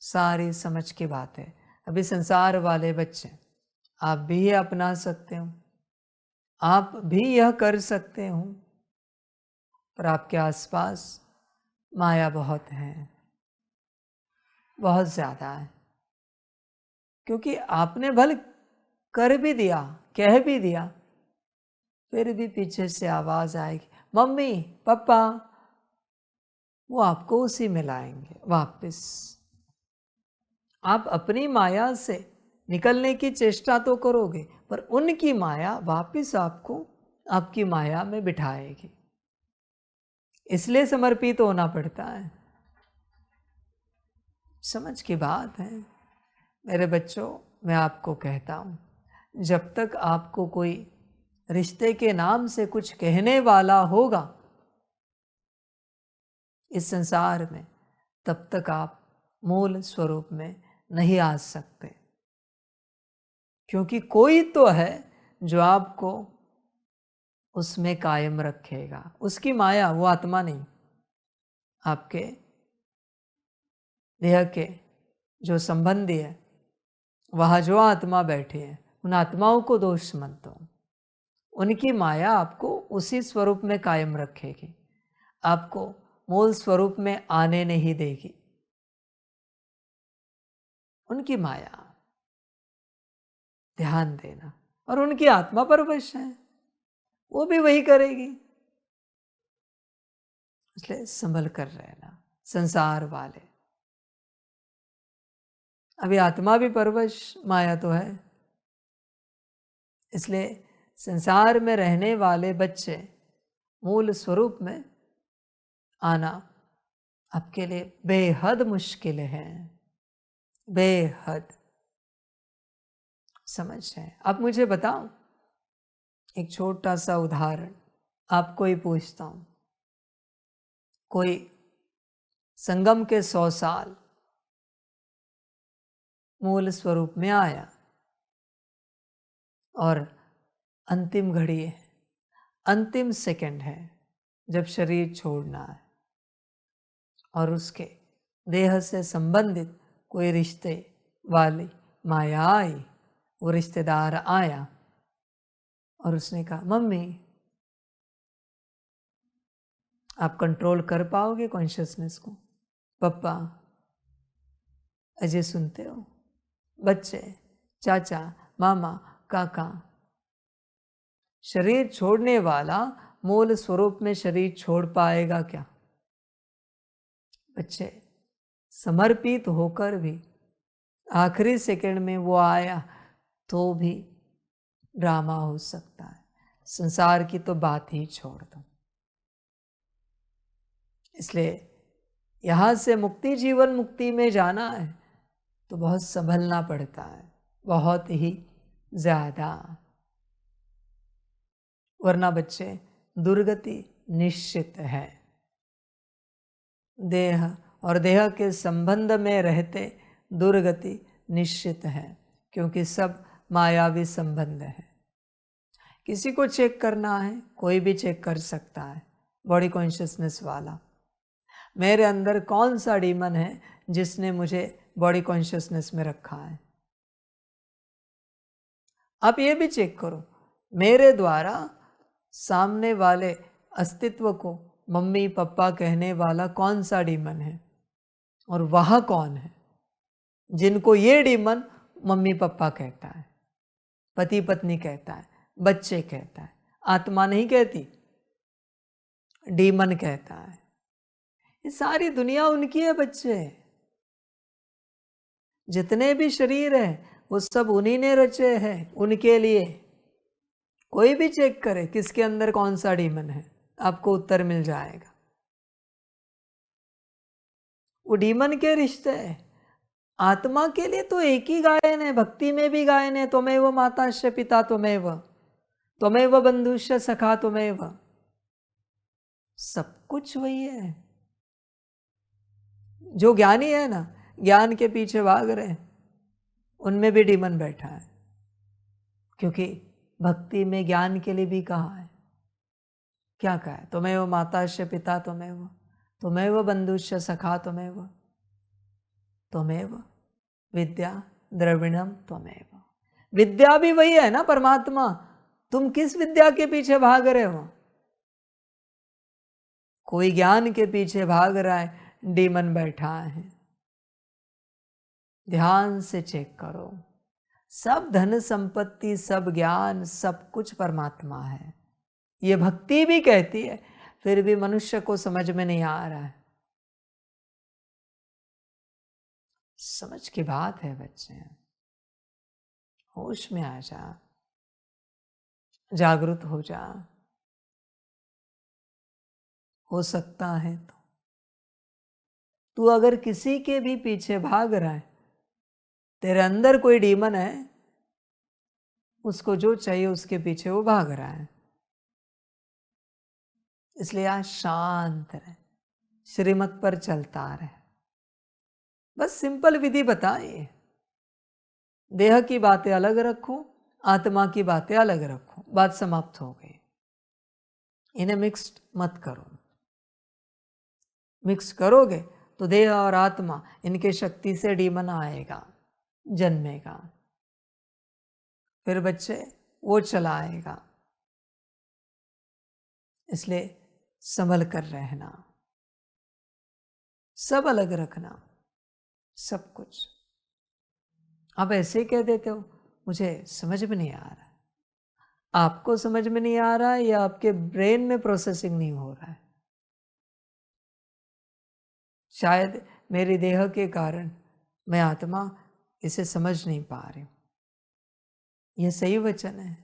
[SPEAKER 1] सारी समझ की बात है। अभी संसार वाले बच्चे, आप भी ये अपना सकते हो, आप भी यह कर सकते हो, पर आपके आसपास माया बहुत है, बहुत ज्यादा है। क्योंकि आपने भले कर भी दिया, कह भी दिया, फिर भी पीछे से आवाज आएगी, मम्मी पापा, वो आपको उसी में लाएंगे वापस। आप अपनी माया से निकलने की चेष्टा तो करोगे, पर उनकी माया वापस आपको आपकी माया में बिठाएगी। इसलिए समर्पित होना पड़ता है। समझ की बात है मेरे बच्चों। मैं आपको कहता हूं, जब तक आपको कोई रिश्ते के नाम से कुछ कहने वाला होगा इस संसार में, तब तक आप मूल स्वरूप में नहीं आ सकते। क्योंकि कोई तो है जो आपको उसमें कायम रखेगा। उसकी माया, वो आत्मा नहीं। आपके देह के जो संबंधी है, वहां जो आत्मा बैठे हैं, उन आत्माओं को दोष मत दो। उनकी माया आपको उसी स्वरूप में कायम रखेगी, आपको मूल स्वरूप में आने नहीं देगी। उनकी माया, ध्यान देना। और उनकी आत्मा परवश है, वो भी वही करेगी। इसलिए संभल कर रहना। संसार वाले, अभी आत्मा भी परवश, माया तो है। इसलिए संसार में रहने वाले बच्चे मूल स्वरूप में आना आपके लिए बेहद मुश्किल है, बेहद। समझ है। अब मुझे बताओ, एक छोटा सा उदाहरण आपको ही पूछता हूं। कोई संगम के 100 साल मूल स्वरूप में आया और अंतिम घड़ी है, अंतिम सेकंड है जब शरीर छोड़ना है और उसके देह से संबंधित कोई रिश्ते वाली माया आई, वो रिश्तेदार आया और उसने कहा मम्मी आप कंट्रोल कर पाओगे कॉन्शियसनेस को? पापा अजय सुनते हो? बच्चे, चाचा, मामा, काका, शरीर छोड़ने वाला मूल स्वरूप में शरीर छोड़ पाएगा क्या? बच्चे समर्पित होकर भी आखिरी सेकंड में वो आया तो भी ड्रामा हो सकता है। संसार की तो बात ही छोड़ दो। इसलिए यहाँ से मुक्ति जीवन मुक्ति में जाना है तो बहुत संभलना पड़ता है, बहुत ही ज़्यादा, वरना बच्चे दुर्गति निश्चित है। देह और देह के संबंध में रहते दुर्गति निश्चित है, क्योंकि सब मायावी संबंध है। किसी को चेक करना है, कोई भी चेक कर सकता है, बॉडी कॉन्शियसनेस वाला। मेरे अंदर कौन सा डीमन है जिसने मुझे बॉडी कॉन्शियसनेस में रखा है? आप ये भी चेक करो, मेरे द्वारा सामने वाले अस्तित्व को मम्मी पापा कहने वाला कौन सा डीमन है, और वह कौन है जिनको ये डीमन मम्मी पापा कहता है, पति पत्नी कहता है, बच्चे कहता है, आत्मा नहीं कहती, डीमन कहता है। ये सारी दुनिया उनकी है बच्चे। जितने भी शरीर है वो सब उन्हीं ने रचे हैं, उनके लिए। कोई भी चेक करे किसके अंदर कौन सा डीमन है, आपको उत्तर मिल जाएगा। वो डीमन के रिश्ते है। आत्मा के लिए तो एक ही गायन है, भक्ति में भी गायन है, त्वमेव माताश्च पिता त्वमेव, त्वमेव बंधुश्च सखा त्वमेव। सब कुछ वही है। जो ज्ञानी है ना, ज्ञान के पीछे भाग रहे, उनमें भी डीमन बैठा है, क्योंकि भक्ति में ज्ञान के लिए भी कहा है। क्या कहा है? त्वमेव माताश्च पिता त्वमेव, त्वमेव बंधुश्च सखा त्वमेव, त्वमेव विद्या द्रविणम त्वमेव। विद्या भी वही है ना, परमात्मा। तुम किस विद्या के पीछे भाग रहे हो? कोई ज्ञान के पीछे भाग रहा है, डीमन बैठा है। ध्यान से चेक करो, सब धन संपत्ति, सब ज्ञान, सब कुछ परमात्मा है। ये भक्ति भी कहती है, फिर भी मनुष्य को समझ में नहीं आ रहा है। समझ की बात है बच्चे, होश में आ जा, जागृत हो जा। हो सकता है तो तू अगर किसी के भी पीछे भाग रहा है, तेरे अंदर कोई डीमन है, उसको जो चाहिए उसके पीछे वो भाग रहा है। इसलिए आज शांत रहे, श्रीमत पर चलता रहे। बस सिंपल विधि बताइए, देह की बातें अलग रखो, आत्मा की बातें अलग रखो, बात समाप्त हो गई। इन्हें मिक्स्ड मत करो। मिक्स करोगे तो देह और आत्मा, इनके शक्ति से डीमन आएगा, जन्मेगा, फिर बच्चे वो चलाएगा। इसलिए संभल कर रहना, सब अलग रखना, सब कुछ। आप ऐसे कह देते हो मुझे समझ में नहीं आ रहा। आपको समझ में नहीं आ रहा है या आपके ब्रेन में प्रोसेसिंग नहीं हो रहा है? शायद मेरी देह के कारण मैं आत्मा इसे समझ नहीं पा रही हूं। यह सही वचन है,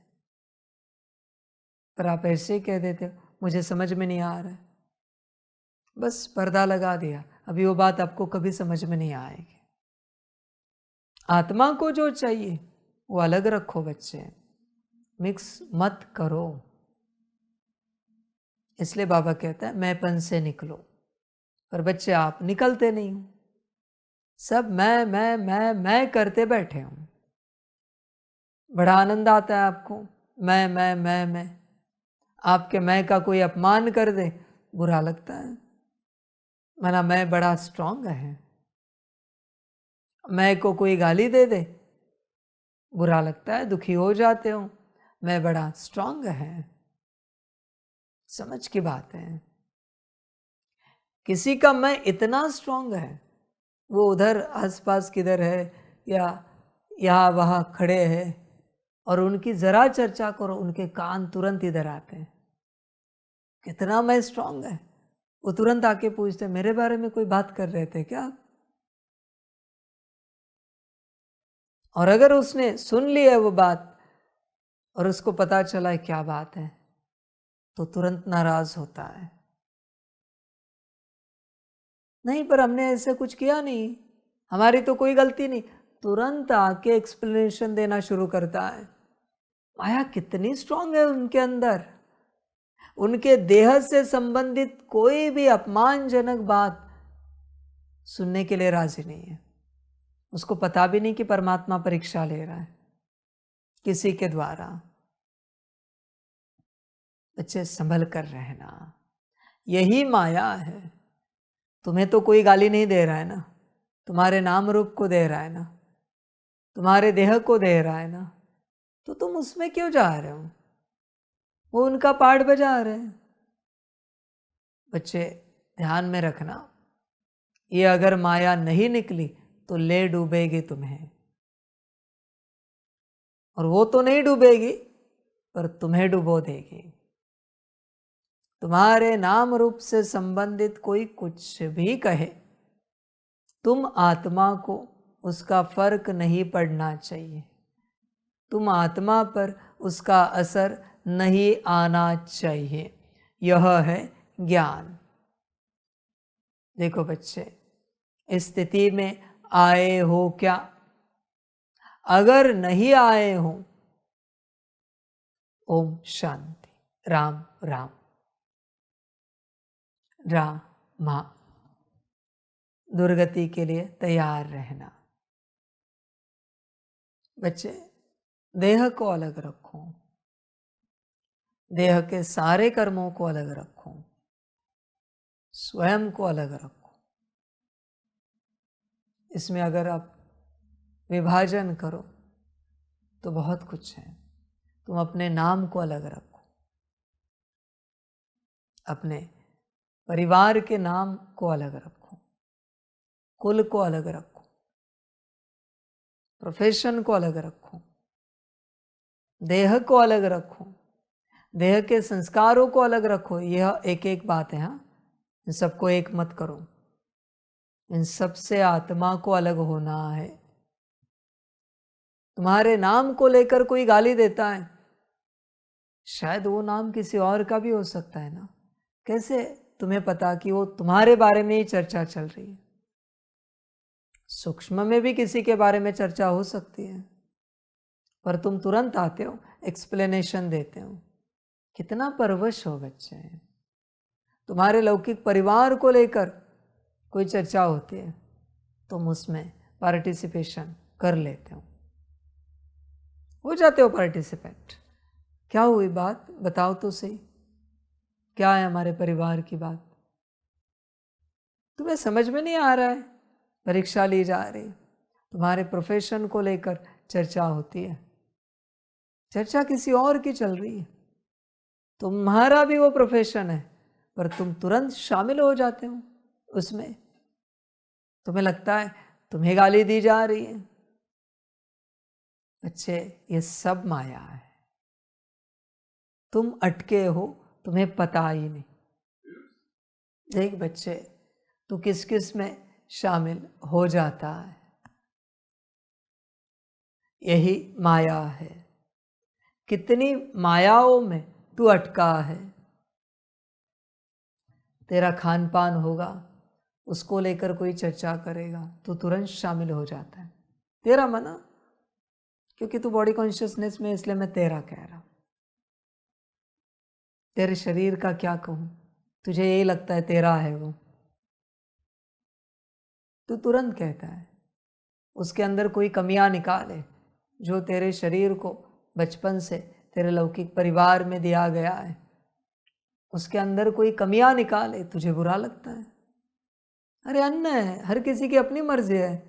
[SPEAKER 1] पर आप ऐसे कह देते हो मुझे समझ में नहीं आ रहा है। बस पर्दा लगा दिया, अभी वो बात आपको कभी समझ में नहीं आएगी। आत्मा को जो चाहिए वो अलग रखो बच्चे, मिक्स मत करो। इसलिए बाबा कहता है मैंपन से निकलो, पर बच्चे आप निकलते नहीं हो। सब मैं करते बैठे हो। बड़ा आनंद आता है आपको, मैं आपके मैं का कोई अपमान कर दे, बुरा लगता है। मना मैं बड़ा स्ट्रांग है। मैं को कोई गाली दे दे, बुरा लगता है, दुखी हो जाते हो। मैं बड़ा स्ट्रांग है। समझ की बात है। किसी का मैं इतना स्ट्रांग है, वो उधर आसपास किधर है या यहाँ वहाँ खड़े हैं, और उनकी जरा चर्चा करो, उनके कान तुरंत इधर आते हैं। कितना मैं स्ट्रांग है। वो तुरंत आके पूछते मेरे बारे में कोई बात कर रहे थे क्या? और अगर उसने सुन ली है वो बात और उसको पता चला है क्या बात है, तो तुरंत नाराज होता है। नहीं, पर हमने ऐसे कुछ किया नहीं, हमारी तो कोई गलती नहीं। तुरंत आके एक्सप्लेनेशन देना शुरू करता है। माया कितनी स्ट्रांग है उनके अंदर। उनके देह से संबंधित कोई भी अपमानजनक बात सुनने के लिए राजी नहीं है। उसको पता भी नहीं कि परमात्मा परीक्षा ले रहा है किसी के द्वारा। बच्चे संभल कर रहना, यही माया है। तुम्हें तो कोई गाली नहीं दे रहा है ना, तुम्हारे नाम रूप को दे रहा है ना, तुम्हारे देह को दे रहा है ना, तो तुम उसमें क्यों जा रहे हो? वो उनका पार्ट बजा रहे हैं। बच्चे ध्यान में रखना, ये अगर माया नहीं निकली तो ले डूबेगी तुम्हें। और वो तो नहीं डूबेगी, पर तुम्हें डुबो देगी। तुम्हारे नाम रूप से संबंधित कोई कुछ भी कहे, तुम आत्मा को उसका फर्क नहीं पड़ना चाहिए। तुम आत्मा पर उसका असर नहीं आना चाहिए। यह है ज्ञान। देखो बच्चे, इस स्थिति में आए हो क्या? अगर नहीं आए हो, ओम शांति। राम राम। रामा। दुर्गति के लिए तैयार रहना। बच्चे देह को अलग रखो, देह के सारे कर्मों को अलग रखो, स्वयं को अलग रखो। इसमें अगर आप विभाजन करो तो बहुत कुछ है। तुम अपने नाम को अलग रखो, अपने परिवार के नाम को अलग रखो, कुल को अलग रखो, प्रोफेशन को अलग रखो, देह को अलग रखो, देह के संस्कारों को अलग रखो। यह एक एक बात है। हाँ, इन सबको एक मत करो। इन सब से आत्मा को अलग होना है। तुम्हारे नाम को लेकर कोई गाली देता है, शायद वो नाम किसी और का भी हो सकता है ना। कैसे तुम्हें पता कि वो तुम्हारे बारे में ही चर्चा चल रही है? सूक्ष्म में भी किसी के बारे में चर्चा हो सकती है, पर तुम तुरंत आते हो, एक्सप्लेनेशन देते हो। कितना परवश हो बच्चे। तुम्हारे लौकिक परिवार को लेकर कोई चर्चा होती है, तुम उसमें पार्टिसिपेशन कर लेते हो जाते हो पार्टिसिपेंट। क्या हुई बात, बताओ तो सही, क्या है हमारे परिवार की बात? तुम्हें समझ में नहीं आ रहा है? परीक्षा ली जा रही, तुम्हारे प्रोफेशन को लेकर चर्चा होती है, चर्चा किसी और की चल रही है। तुम्हारा भी वो प्रोफेशन है, पर तुम तुरंत शामिल हो जाते हो उसमें। तुम्हें लगता है तुम्हें गाली दी जा रही है। बच्चे, ये सब माया है। तुम अटके हो, तुम्हें पता ही नहीं। देख बच्चे, तू किस किस में शामिल हो जाता है, यही माया है। कितनी मायाओं में तू अटका है। तेरा खान पान होगा, उसको लेकर कोई चर्चा करेगा तो तुरंत शामिल हो जाता है। तेरा मना, क्योंकि तू बॉडी कॉन्शियसनेस में, इसलिए मैं तेरा कह रहा हूं। तेरे शरीर का क्या कहूं, तुझे यही लगता है तेरा है वो, तू तुरंत कहता है। उसके अंदर कोई कमियां निकाले जो तेरे शरीर को बचपन से तेरे लौकिक परिवार में दिया गया है, उसके अंदर कोई कमियां निकाले, तुझे बुरा लगता है। अरे अन्न है, हर किसी की अपनी मर्जी है,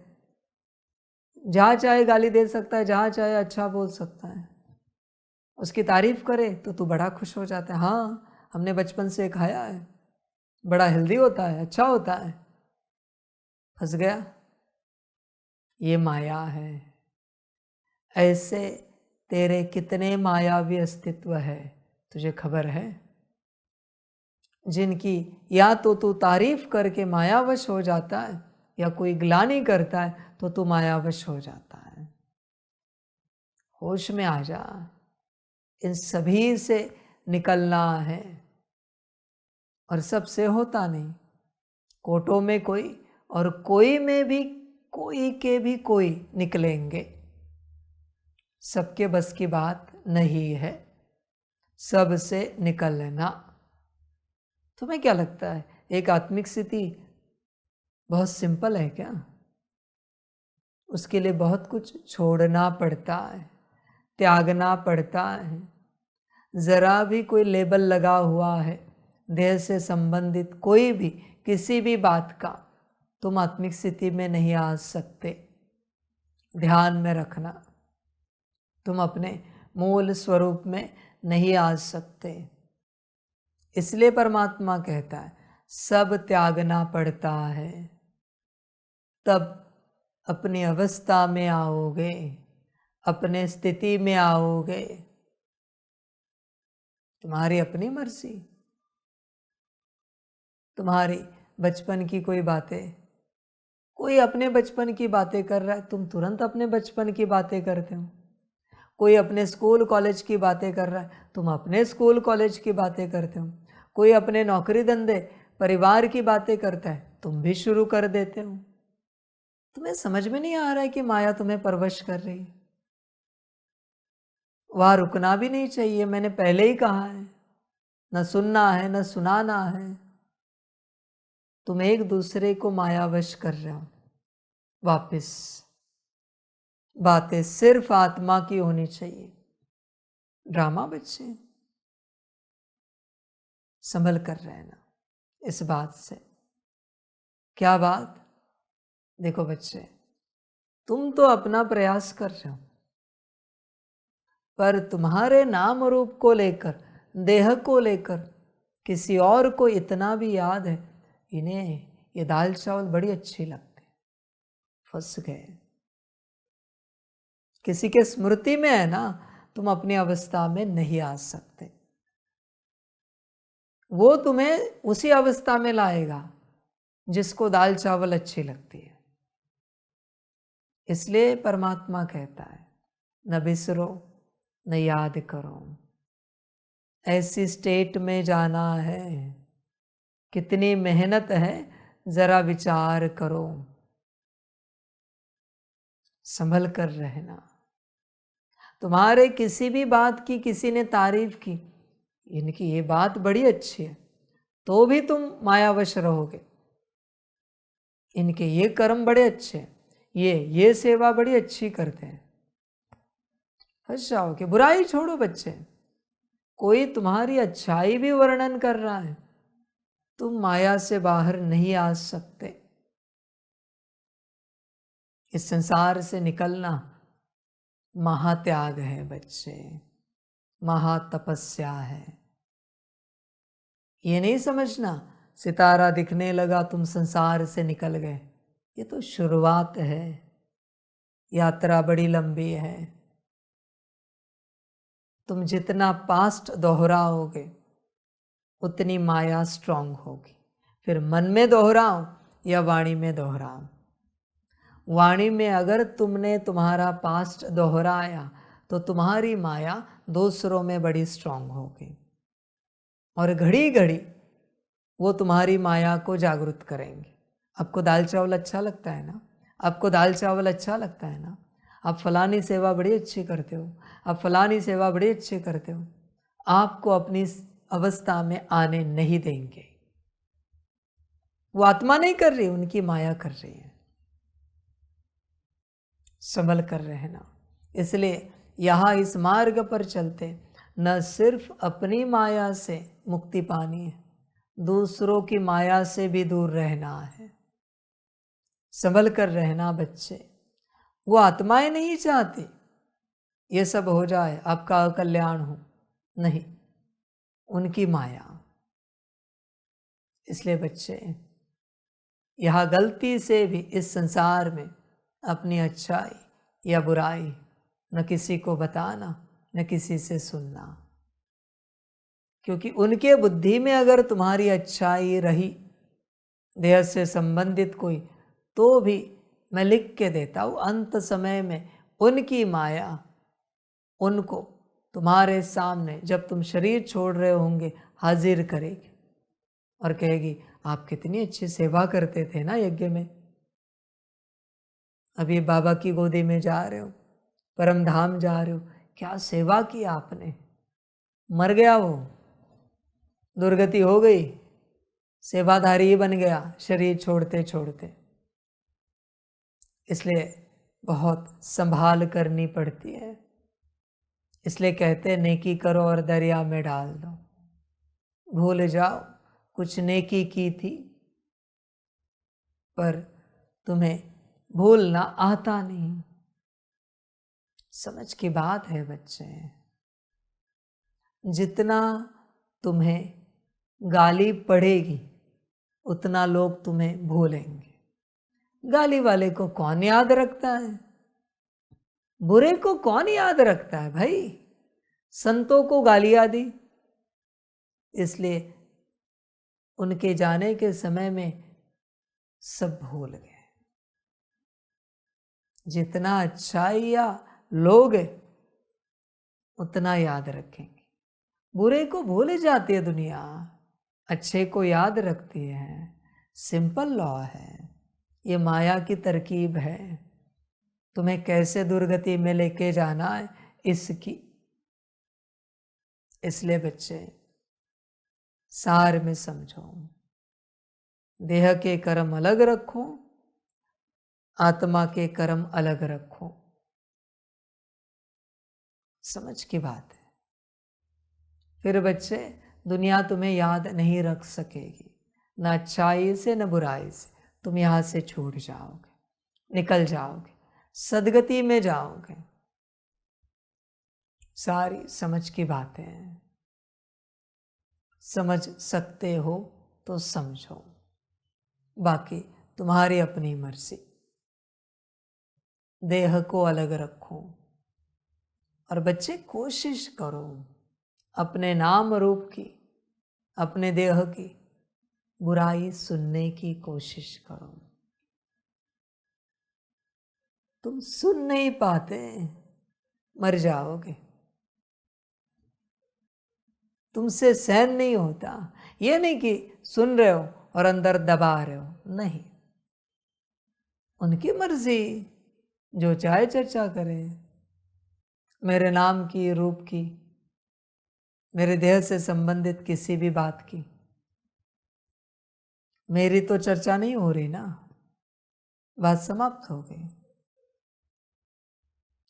[SPEAKER 1] जहाँ चाहे गाली दे सकता है, जहाँ चाहे अच्छा बोल सकता है। उसकी तारीफ करे तो तू बड़ा खुश हो जाता है। हाँ, हमने बचपन से खाया है, बड़ा हेल्दी होता है, अच्छा होता है। फंस गया, ये माया है। ऐसे तेरे कितने मायावी अस्तित्व है, तुझे खबर है? जिनकी या तो तू तारीफ करके मायावश हो जाता है, या कोई ग्लानि करता है तो तू मायावश हो जाता है। होश में आ जा, इन सभी से निकलना है। और सबसे होता नहीं, कोटों में कोई और कोई में भी कोई के भी कोई निकलेंगे। सबके बस की बात नहीं है सबसे निकलना। तुम्हें क्या लगता है, एक आत्मिक स्थिति बहुत सिंपल है क्या? उसके लिए बहुत कुछ छोड़ना पड़ता है, त्यागना पड़ता है। जरा भी कोई लेबल लगा हुआ है देह से संबंधित कोई भी किसी भी बात का, तुम आत्मिक स्थिति में नहीं आ सकते। ध्यान में रखना, तुम अपने मूल स्वरूप में नहीं आ सकते। इसलिए परमात्मा कहता है सब त्यागना पड़ता है, तब अपनी अवस्था में आओगे, अपने स्थिति में आओगे। तुम्हारी अपनी मर्जी, तुम्हारी बचपन की कोई बातें, कोई अपने बचपन की बातें कर रहा है, तुम तुरंत अपने बचपन की बातें करते हो। कोई अपने स्कूल कॉलेज की बातें कर रहा है, तुम अपने स्कूल कॉलेज की बातें करते हो। कोई अपने नौकरी धंधे परिवार की बातें करता है, तुम भी शुरू कर देते हो। तुम्हें समझ में नहीं आ रहा है कि माया तुम्हें परवश कर रही है। वहां रुकना भी नहीं चाहिए, मैंने पहले ही कहा है। न सुनना है न सुनाना है, तुम एक दूसरे को मायावश कर रहे हो। वापिस बातें सिर्फ आत्मा की होनी चाहिए। ड्रामा बच्चे संभल कर रहना इस बात से। क्या बात? देखो बच्चे, तुम तो अपना प्रयास कर रहे हो, पर तुम्हारे नाम रूप को लेकर, देह को लेकर किसी और को इतना भी याद है, इन्हें ये दाल चावल बड़ी अच्छी लगती। फंस गए। किसी के स्मृति में है ना, तुम अपनी अवस्था में नहीं आ सकते। वो तुम्हें उसी अवस्था में लाएगा जिसको दाल चावल अच्छी लगती है। इसलिए परमात्मा कहता है न बिसरो न याद करो। ऐसी स्टेट में जाना है, कितनी मेहनत है जरा विचार करो। संभल कर रहना। तुम्हारे किसी भी बात की किसी ने तारीफ की, इनकी ये बात बड़ी अच्छी है, तो भी तुम मायावश रहोगे। इनके ये कर्म बड़े अच्छे हैं, ये सेवा बड़ी अच्छी करते हैं, फंस जाओगे। बुराई छोड़ो बच्चे, कोई तुम्हारी अच्छाई भी वर्णन कर रहा है, तुम माया से बाहर नहीं आ सकते। इस संसार से निकलना महात्याग है बच्चे, महातपस्या है। ये नहीं समझना सितारा दिखने लगा तुम संसार से निकल गए। ये तो शुरुआत है, यात्रा बड़ी लंबी है। तुम जितना पास्ट दोहराओगे उतनी माया स्ट्रांग होगी। फिर मन में दोहराओ या वाणी में दोहराओ। वाणी में अगर तुमने तुम्हारा पास्ट दोहराया तो तुम्हारी माया दूसरों में बड़ी स्ट्रांग होगी, और घड़ी घड़ी वो तुम्हारी माया को जागृत करेंगे। आपको दाल चावल अच्छा लगता है ना, आपको दाल चावल अच्छा लगता है ना, आप फलानी सेवा बड़ी अच्छी करते हो, आप फलानी सेवा बड़ी अच्छी करते हो, आपको अपनी अवस्था में आने नहीं देंगे। वो आत्मा नहीं कर रही, उनकी माया कर रही है। संभल कर रहना। इसलिए यहाँ इस मार्ग पर चलते न सिर्फ अपनी माया से मुक्ति पानी है, दूसरों की माया से भी दूर रहना है। संभल कर रहना बच्चे। वो आत्माएं नहीं चाहती ये सब हो जाए, आपका अकल्याण हो, नहीं, उनकी माया। इसलिए बच्चे, यह गलती से भी इस संसार में अपनी अच्छाई या बुराई न किसी को बताना, न किसी से सुनना, क्योंकि उनके बुद्धि में अगर तुम्हारी अच्छाई रही, देह से संबंधित कोई, तो भी मैं लिख के देता हूँ, अंत समय में उनकी माया उनको तुम्हारे सामने जब तुम शरीर छोड़ रहे होंगे हाजिर करेगी और कहेगी, आप कितनी अच्छी सेवा करते थे ना यज्ञ में, अभी बाबा की गोदी में जा रहे हो, परम धाम जा रहे हो, क्या सेवा की आपने। मर गया वो, दुर्गति हो गई, सेवाधारी ही बन गया शरीर छोड़ते छोड़ते। इसलिए बहुत संभाल करनी पड़ती है। इसलिए कहते नेकी करो और दरिया में डाल दो। भूल जाओ कुछ नेकी की थी, पर तुम्हें भूलना आता नहीं। समझ की बात है बच्चे। जितना तुम्हें गाली पड़ेगी उतना लोग तुम्हें भूलेंगे। गाली वाले को कौन याद रखता है, बुरे को कौन याद रखता है भाई। संतों को गालियां दी, इसलिए उनके जाने के समय में सब भूल गए। जितना अच्छाइयां लोग उतना याद रखेंगे। बुरे को भूल जाती है दुनिया, अच्छे को याद रखती है। सिंपल लॉ है, ये माया की तरकीब है। तुम्हें कैसे दुर्गति में लेके जाना है इसकी। इसलिए बच्चे सार में समझो, देह के कर्म अलग रखो, आत्मा के कर्म अलग रखो। समझ की बात है। फिर बच्चे दुनिया तुम्हें याद नहीं रख सकेगी, न अच्छाई से न बुराई से। तुम यहां से छूट जाओगे, निकल जाओगे, सदगति में जाओगे। सारी समझ की बातें हैं। समझ सकते हो तो समझो, बाकी तुम्हारी अपनी मर्जी। देह को अलग रखो और बच्चे कोशिश करो अपने नाम रूप की, अपने देह की बुराई सुनने की कोशिश करो। तुम सुन नहीं पाते, मर जाओगे। तुमसे सहन नहीं होता। ये नहीं कि सुन रहे हो और अंदर दबा रहे हो, नहीं। उनकी मर्जी, जो चाहे चर्चा करे, मेरे नाम की, रूप की, मेरे देह से संबंधित किसी भी बात की। मेरी तो चर्चा नहीं हो रही ना, बात समाप्त हो गई।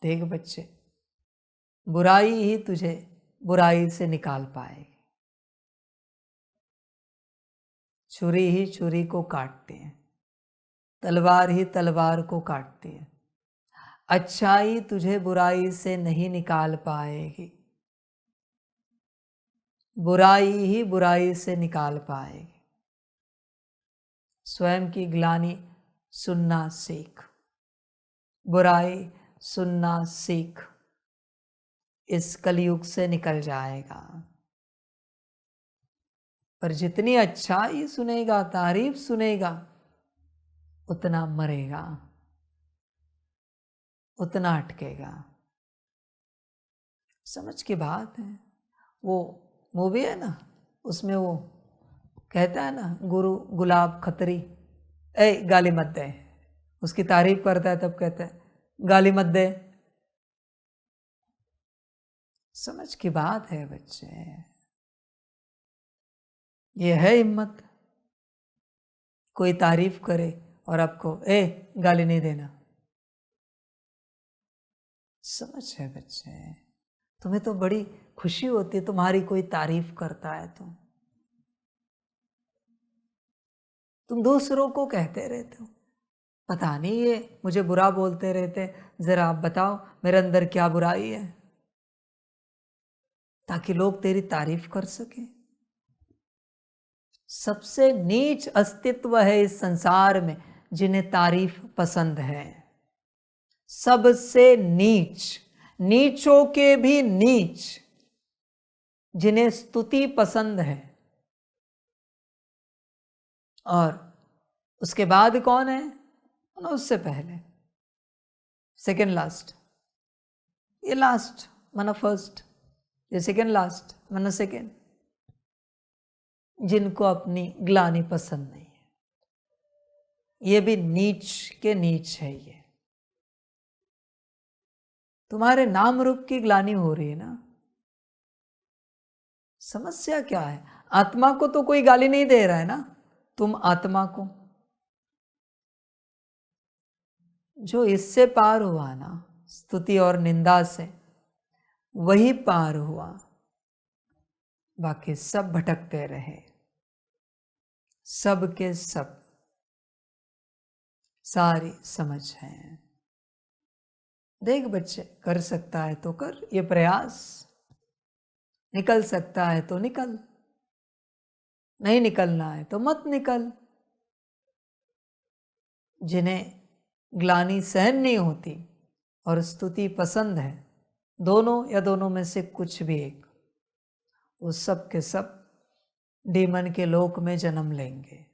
[SPEAKER 1] देख बच्चे, बुराई ही तुझे बुराई से निकाल पाएगी। छुरी ही छुरी को काटती है, तलवार ही तलवार को काटती है। अच्छाई तुझे बुराई से नहीं निकाल पाएगी, बुराई ही बुराई से निकाल पाएगी। स्वयं की ग्लानि सुनना सीख, बुराई सुनना सीख, इस कलयुग से निकल जाएगा। पर जितनी अच्छाई सुनेगा, तारीफ सुनेगा, उतना मरेगा, उतना अटकेगा। समझ की बात है। वो मूवी है ना, उसमें वो कहता है ना, गुरु गुलाब खत्री, ए गाली मत दे। उसकी तारीफ करता है तब कहता है गाली मत दे। समझ की बात है बच्चे, ये है हिम्मत। कोई तारीफ करे और आपको ए गाली नहीं देना। समझ है बच्चे, तुम्हें तो बड़ी खुशी होती है तुम्हारी कोई तारीफ करता है तो तुम दूसरों को कहते रहते हो, पता नहीं ये मुझे बुरा बोलते रहते, जरा आप बताओ मेरे अंदर क्या बुराई है, ताकि लोग तेरी तारीफ कर सके। सबसे नीच अस्तित्व है इस संसार में जिन्हें तारीफ पसंद है। सबसे नीच, नीचों के भी नीच, जिन्हें स्तुति पसंद है। और उसके बाद कौन है? ना उससे पहले, सेकेंड लास्ट, ये लास्ट माना फर्स्ट, ये सेकेंड लास्ट माना सेकेंड, जिनको अपनी ग्लानि पसंद नहीं है, ये भी नीच के नीच है। ये तुम्हारे नाम रूप की ग्लानि हो रही है ना। समस्या क्या है? आत्मा को तो कोई गाली नहीं दे रहा है ना, तुम आत्मा को। जो इससे पार हुआ ना स्तुति और निंदा से, वही पार हुआ, बाकी सब भटकते रहे, सब के सब। सारी समझ है। देख बच्चे, कर सकता है तो कर ये प्रयास, निकल सकता है तो निकल, नहीं निकलना है तो मत निकल। जिन्हें ग्लानि सहन नहीं होती और स्तुति पसंद है, दोनों या दोनों में से कुछ भी एक, वो सब के सब डीमन के लोक में जन्म लेंगे।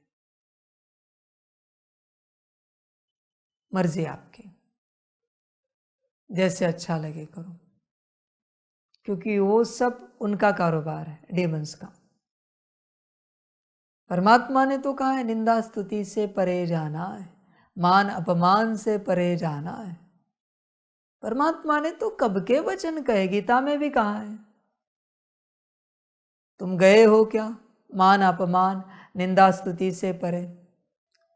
[SPEAKER 1] मर्जी आपकी, जैसे अच्छा लगे करो, क्योंकि वो सब उनका कारोबार है, डीमंस का। परमात्मा ने तो कहा है निंदा स्तुति से परे जाना है, मान अपमान से परे जाना है। परमात्मा ने तो कब के वचन कहे, गीता में भी कहा है। तुम गए हो क्या मान अपमान निंदा स्तुति से परे?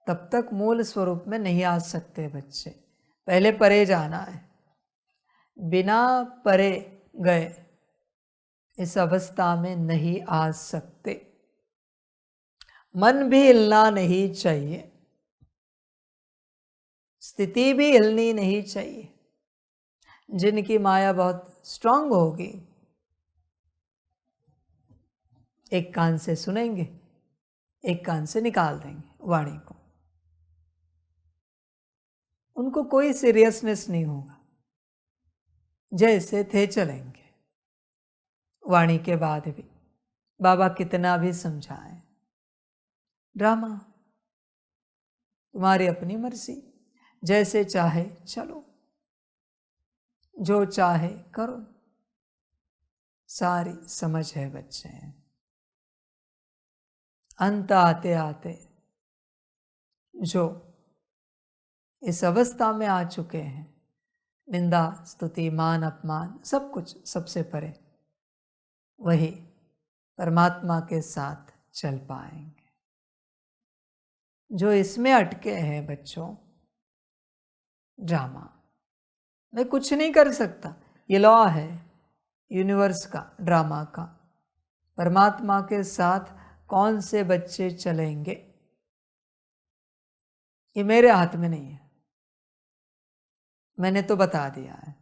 [SPEAKER 1] तब तक मूल स्वरूप में नहीं आ सकते बच्चे, पहले परे जाना है। बिना परे गए इस अवस्था में नहीं आ सकते। मन भी हिलना नहीं चाहिए, स्थिति भी हिलनी नहीं चाहिए। जिनकी माया बहुत स्ट्रांग होगी, एक कान से सुनेंगे, एक कान से निकाल देंगे वाणी को। उनको कोई सीरियसनेस नहीं होगा, जैसे थे चलेंगे। वाणी के बाद भी बाबा कितना भी समझाएं, ड्रामा तुम्हारी अपनी मर्जी, जैसे चाहे चलो, जो चाहे करो। सारी समझ है बच्चे। अंत आते आते जो इस अवस्था में आ चुके हैं, निंदा स्तुति मान अपमान सब कुछ सबसे परे, वही परमात्मा के साथ चल पाएंगे। जो इसमें अटके हैं बच्चों, ड्रामा, मैं कुछ नहीं कर सकता, ये लॉ है यूनिवर्स का, ड्रामा का। परमात्मा के साथ कौन से बच्चे चलेंगे, ये मेरे हाथ में नहीं है, मैंने तो बता दिया है।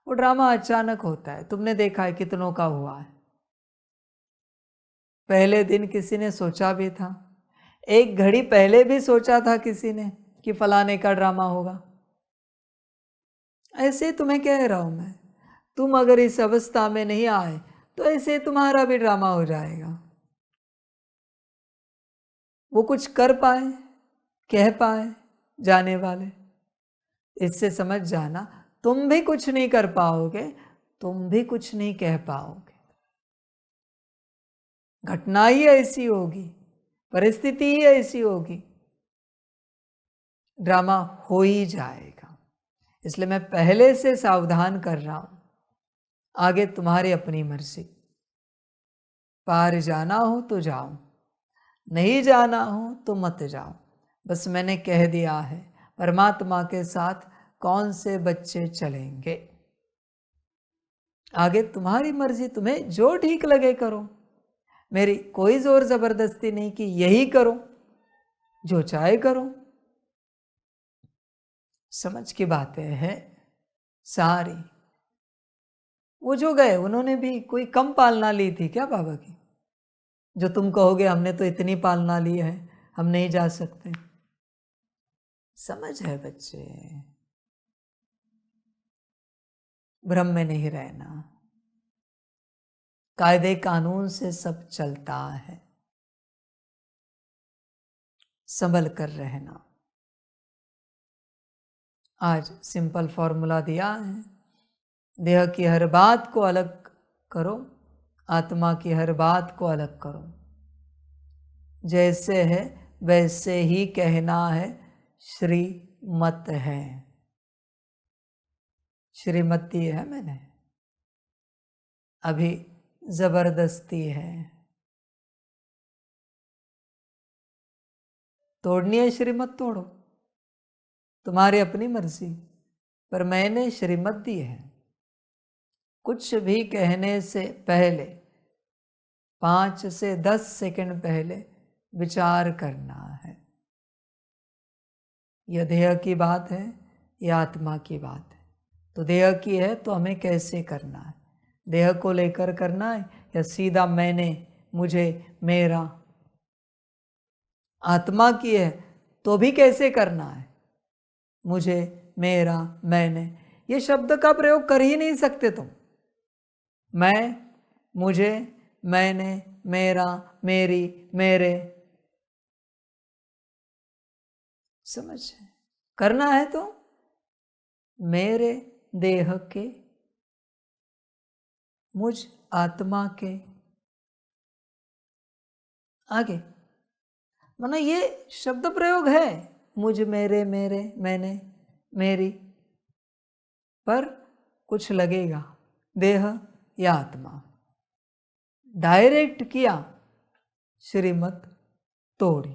[SPEAKER 1] वो ड्रामा अचानक होता है, तुमने देखा है कितनों का हुआ है। पहले दिन किसी ने सोचा भी था, एक घड़ी पहले भी सोचा था किसी ने कि फलाने का ड्रामा होगा। ऐसे तुम्हें कह रहा हूं मैं, तुम अगर इस अवस्था में नहीं आए तो ऐसे तुम्हारा भी ड्रामा हो जाएगा। वो कुछ कर पाए, कह पाए जाने वाले, इससे समझ जाना तुम भी कुछ नहीं कर पाओगे, तुम भी कुछ नहीं कह पाओगे। घटना ही ऐसी होगी, परिस्थिति ही ऐसी होगी, ड्रामा हो ही जाएगा। इसलिए मैं पहले से सावधान कर रहा हूं, आगे तुम्हारी अपनी मर्जी। पार जाना हो तो जाओ, नहीं जाना हो तो मत जाओ। बस मैंने कह दिया है परमात्मा के साथ कौन से बच्चे चलेंगे। आगे तुम्हारी मर्जी, तुम्हें जो ठीक लगे करो। मेरी कोई जोर जबरदस्ती नहीं कि यही करो, जो चाहे करो। समझ की बातें हैं सारी। वो जो गए उन्होंने भी कोई कम पालना ली थी क्या बाबा की, जो तुम कहोगे हमने तो इतनी पालना ली है, हम नहीं जा सकते। समझ है बच्चे, भ्रम में नहीं रहना। कायदे कानून से सब चलता है, संभल कर रहना। आज सिंपल फॉर्मूला दिया है, देह की हर बात को अलग करो, आत्मा की हर बात को अलग करो। जैसे है वैसे ही कहना है, श्रीमत है। श्रीमती है मैंने, अभी जबरदस्ती है। तोड़नी है श्रीमत तोड़ो, तुम्हारी अपनी मर्जी, पर मैंने श्रीमत दी है। कुछ भी कहने से पहले 5 से 10 सेकंड पहले विचार करना है। यह देह की बात है, यह आत्मा की बात है। तो देह की है तो हमें कैसे करना है, देह को लेकर करना है या सीधा मैंने, मुझे, मेरा। आत्मा की है तो भी कैसे करना है, मुझे, मेरा, मैंने। ये शब्द का प्रयोग कर ही नहीं सकते तुम। मैं, मुझे, मैंने, मेरा, मेरी, मेरे। समझ करना है तो मेरे देह के, मुझ आत्मा के, आगे माना ये शब्द प्रयोग है, मुझ, मेरे, मेरे, मैंने, मेरी, पर कुछ लगेगा देह या आत्मा। डायरेक्ट किया, श्रीमत तोड़ी।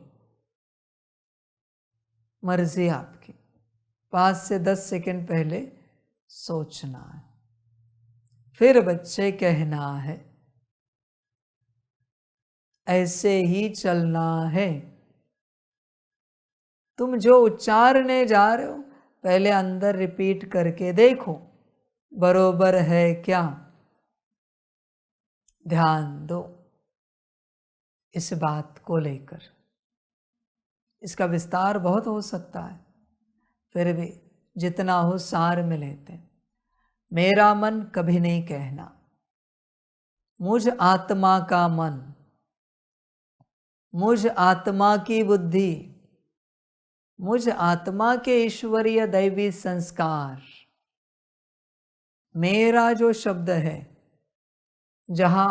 [SPEAKER 1] मर्जी आपकी, 5 से 10 सेकंड पहले सोचना है, फिर बच्चे कहना है, ऐसे ही चलना है। तुम जो उच्चारने जा रहे हो पहले अंदर रिपीट करके देखो, बरोबर है क्या, ध्यान दो इस बात को लेकर। इसका विस्तार बहुत हो सकता है, फिर भी जितना हो सार में लेते। मेरा मन कभी नहीं कहना, मुझ आत्मा का मन, मुझ आत्मा की बुद्धि, मुझ आत्मा के ईश्वरीय दैवी संस्कार। मेरा जो शब्द है, जहां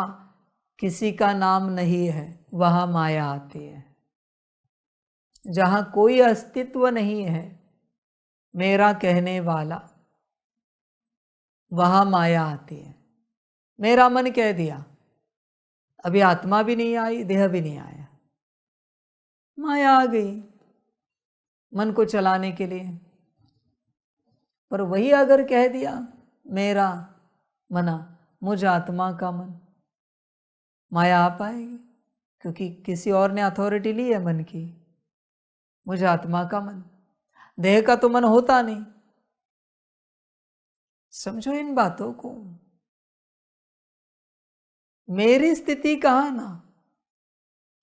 [SPEAKER 1] किसी का नाम नहीं है वहां माया आती है। जहां कोई अस्तित्व नहीं है मेरा कहने वाला, वहां माया आती है। मेरा मन कह दिया, अभी आत्मा भी नहीं आई, देह भी नहीं आया, माया आ गई मन को चलाने के लिए। पर वही अगर कह दिया मेरा मना, मुझ आत्मा का मन, माया आ पाएगी, क्योंकि किसी और ने अथॉरिटी ली है मन की। मुझे आत्मा का मन, देह का तो मन होता नहीं। समझो इन बातों को। मेरी स्थिति कहा ना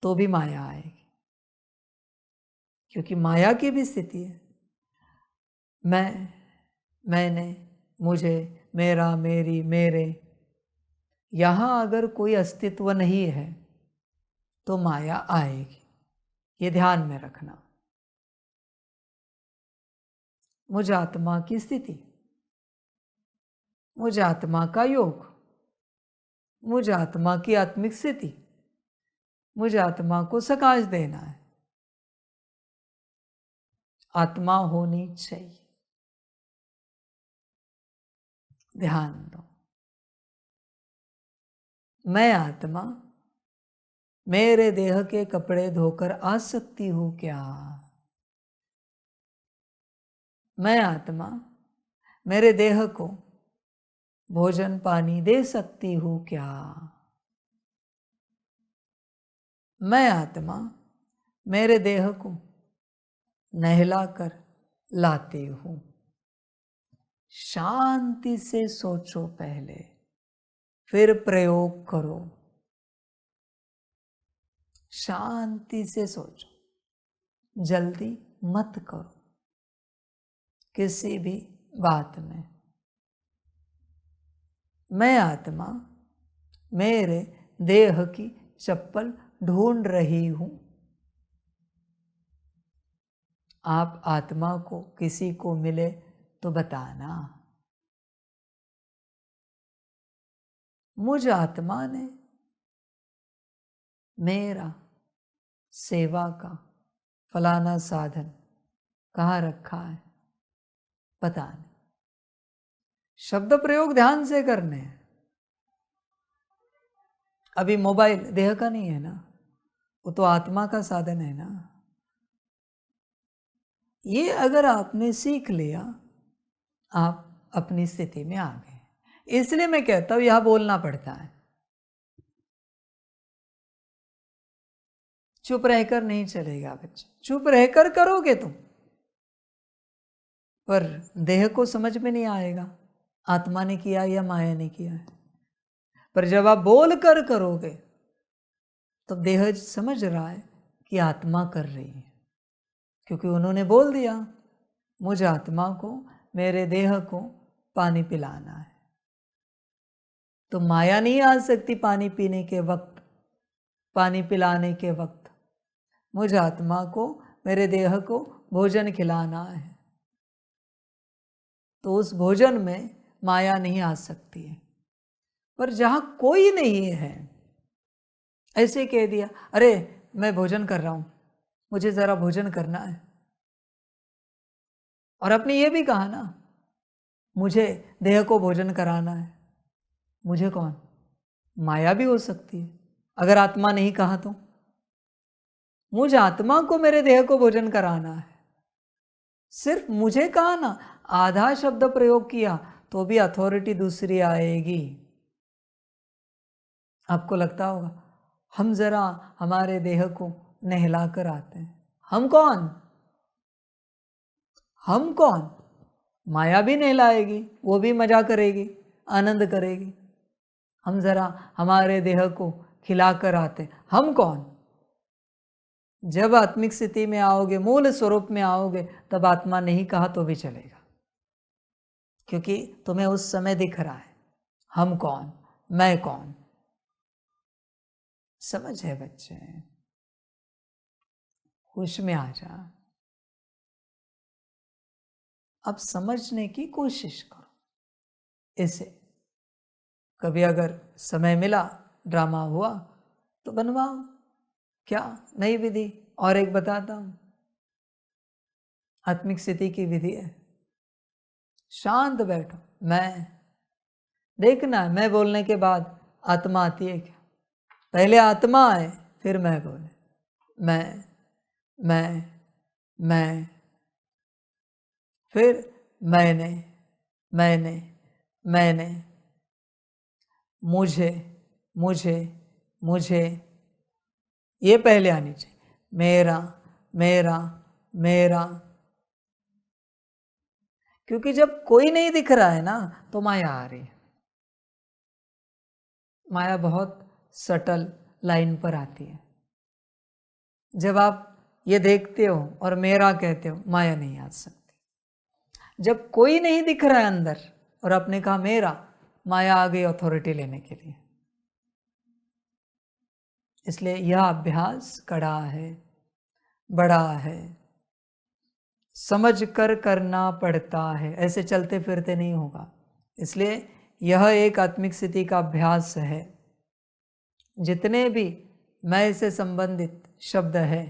[SPEAKER 1] तो भी माया आएगी, क्योंकि माया की भी स्थिति है। मैं, मैंने, मुझे, मेरा, मेरी, मेरे। यहां अगर कोई अस्तित्व नहीं है तो माया आएगी, ये ध्यान में रखना। मुझ आत्मा की स्थिति, मुझ आत्मा का योग, मुझ आत्मा की आत्मिक स्थिति, मुझ आत्मा को सकाश देना है। आत्मा होनी चाहिए, ध्यान दो। मैं आत्मा मेरे देह के कपड़े धोकर आ सकती हूं क्या? मैं आत्मा मेरे देह को भोजन पानी दे सकती हूँ क्या? मैं आत्मा मेरे देह को नहलाकर लाती हूँ। शांति से सोचो पहले, फिर प्रयोग करो। शांति से सोचो, जल्दी मत करो किसी भी बात में। मैं आत्मा मेरे देह की चप्पल ढूंढ रही हूं। आप आत्मा को किसी को मिले तो बताना। मुझ आत्मा ने मेरा सेवा का फलाना साधन कहाँ रखा है, पता नहीं। शब्द प्रयोग ध्यान से करने हैं। अभी मोबाइल देह का नहीं है ना, वो तो आत्मा का साधन है ना। ये अगर आपने सीख लिया, आप अपनी स्थिति में आ गए। इसलिए मैं कहता हूं यह बोलना पड़ता है। चुप रहकर नहीं चलेगा बच्चे, चुप रहकर करोगे तुम, पर देह को समझ में नहीं आएगा आत्मा ने किया या माया ने किया है। पर जब आप बोल कर करोगे तो देह समझ रहा है कि आत्मा कर रही है, क्योंकि उन्होंने बोल दिया मुझे आत्मा को मेरे देह को पानी पिलाना है। तो माया नहीं आ सकती पानी पीने के वक्त, पानी पिलाने के वक्त। मुझे आत्मा को मेरे देह को भोजन खिलाना है, तो उस भोजन में माया नहीं आ सकती है। पर जहां कोई नहीं है, ऐसे कह दिया अरे मैं भोजन कर रहा हूं, मुझे जरा भोजन करना है, और आपने ये भी कहा ना मुझे देह को भोजन कराना है। मुझे कौन? माया भी हो सकती है अगर आत्मा नहीं कहा तो। मुझे आत्मा को मेरे देह को भोजन कराना है, सिर्फ मुझे कहा ना, आधा शब्द प्रयोग किया तो भी अथॉरिटी दूसरी आएगी। आपको लगता होगा हम जरा हमारे देह को नहला कर आते हैं। हम कौन? हम कौन? माया भी नहलाएगी, वो भी मजा करेगी, आनंद करेगी। हम जरा हमारे देह को खिला कर आते। हम कौन? जब आत्मिक स्थिति में आओगे, मूल स्वरूप में आओगे, तब आत्मा नहीं कहा तो भी चलेगा, क्योंकि तुम्हें उस समय दिख रहा है हम कौन, मैं कौन। समझ है बच्चे? होश में आ जा। अब समझने की कोशिश करो इसे। कभी अगर समय मिला, ड्रामा हुआ तो बनवाओ। क्या नई विधि और एक बताता हूं, आत्मिक स्थिति की विधि है। शांत बैठो, मैं देखना है, मैं बोलने के बाद आत्मा आती है क्या? पहले आत्मा आए फिर मैं बोले। मैं, फिर मैंने, मुझे, मुझे, ये पहले आनी चाहिए। मेरा, मेरा, मेरा। क्योंकि जब कोई नहीं दिख रहा है ना तो माया आ रही है। माया बहुत सटल लाइन पर आती है। जब आप ये देखते हो और मेरा कहते हो, माया नहीं आ सकती। जब कोई नहीं दिख रहा है अंदर और आपने कहा मेरा, माया आ गई अथॉरिटी लेने के लिए। इसलिए यह अभ्यास कड़ा है, बड़ा है, समझ कर करना पड़ता है, ऐसे चलते फिरते नहीं होगा। इसलिए यह एक आत्मिक स्थिति का अभ्यास है। जितने भी मैं से संबंधित शब्द है,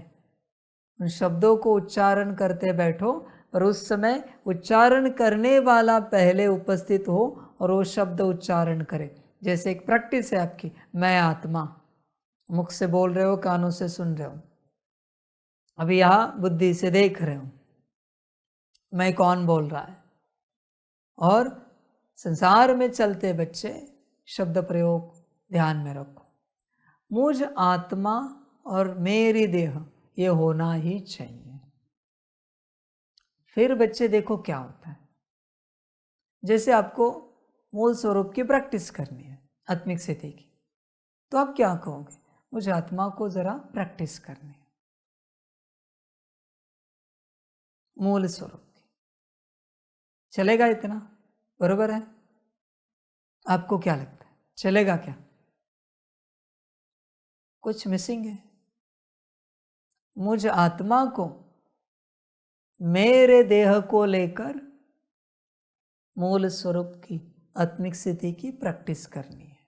[SPEAKER 1] उन शब्दों को उच्चारण करते बैठो, और उस समय उच्चारण करने वाला पहले उपस्थित हो और वो शब्द उच्चारण करे। जैसे एक प्रैक्टिस है आपकी, मैं आत्मा, मुख से बोल रहे हो, कानों से सुन रहे हो, अभी यहाँ बुद्धि से देख रहे हो मैं कौन बोल रहा है, और संसार में चलते बच्चे शब्द प्रयोग ध्यान में रखो। मुझ आत्मा और मेरी देह ये होना ही चाहिए। फिर बच्चे देखो क्या होता है। जैसे आपको मूल स्वरूप की प्रैक्टिस करनी है, आत्मिक स्थिति की, तो आप क्या कहोगे? मुझे आत्मा को जरा प्रैक्टिस करनी है मूल स्वरूप की। चलेगा इतना? बरोबर है? आपको क्या लगता है, चलेगा क्या? कुछ मिसिंग है। मुझ आत्मा को मेरे देह को लेकर मूल स्वरूप की आत्मिक स्थिति की प्रैक्टिस करनी है।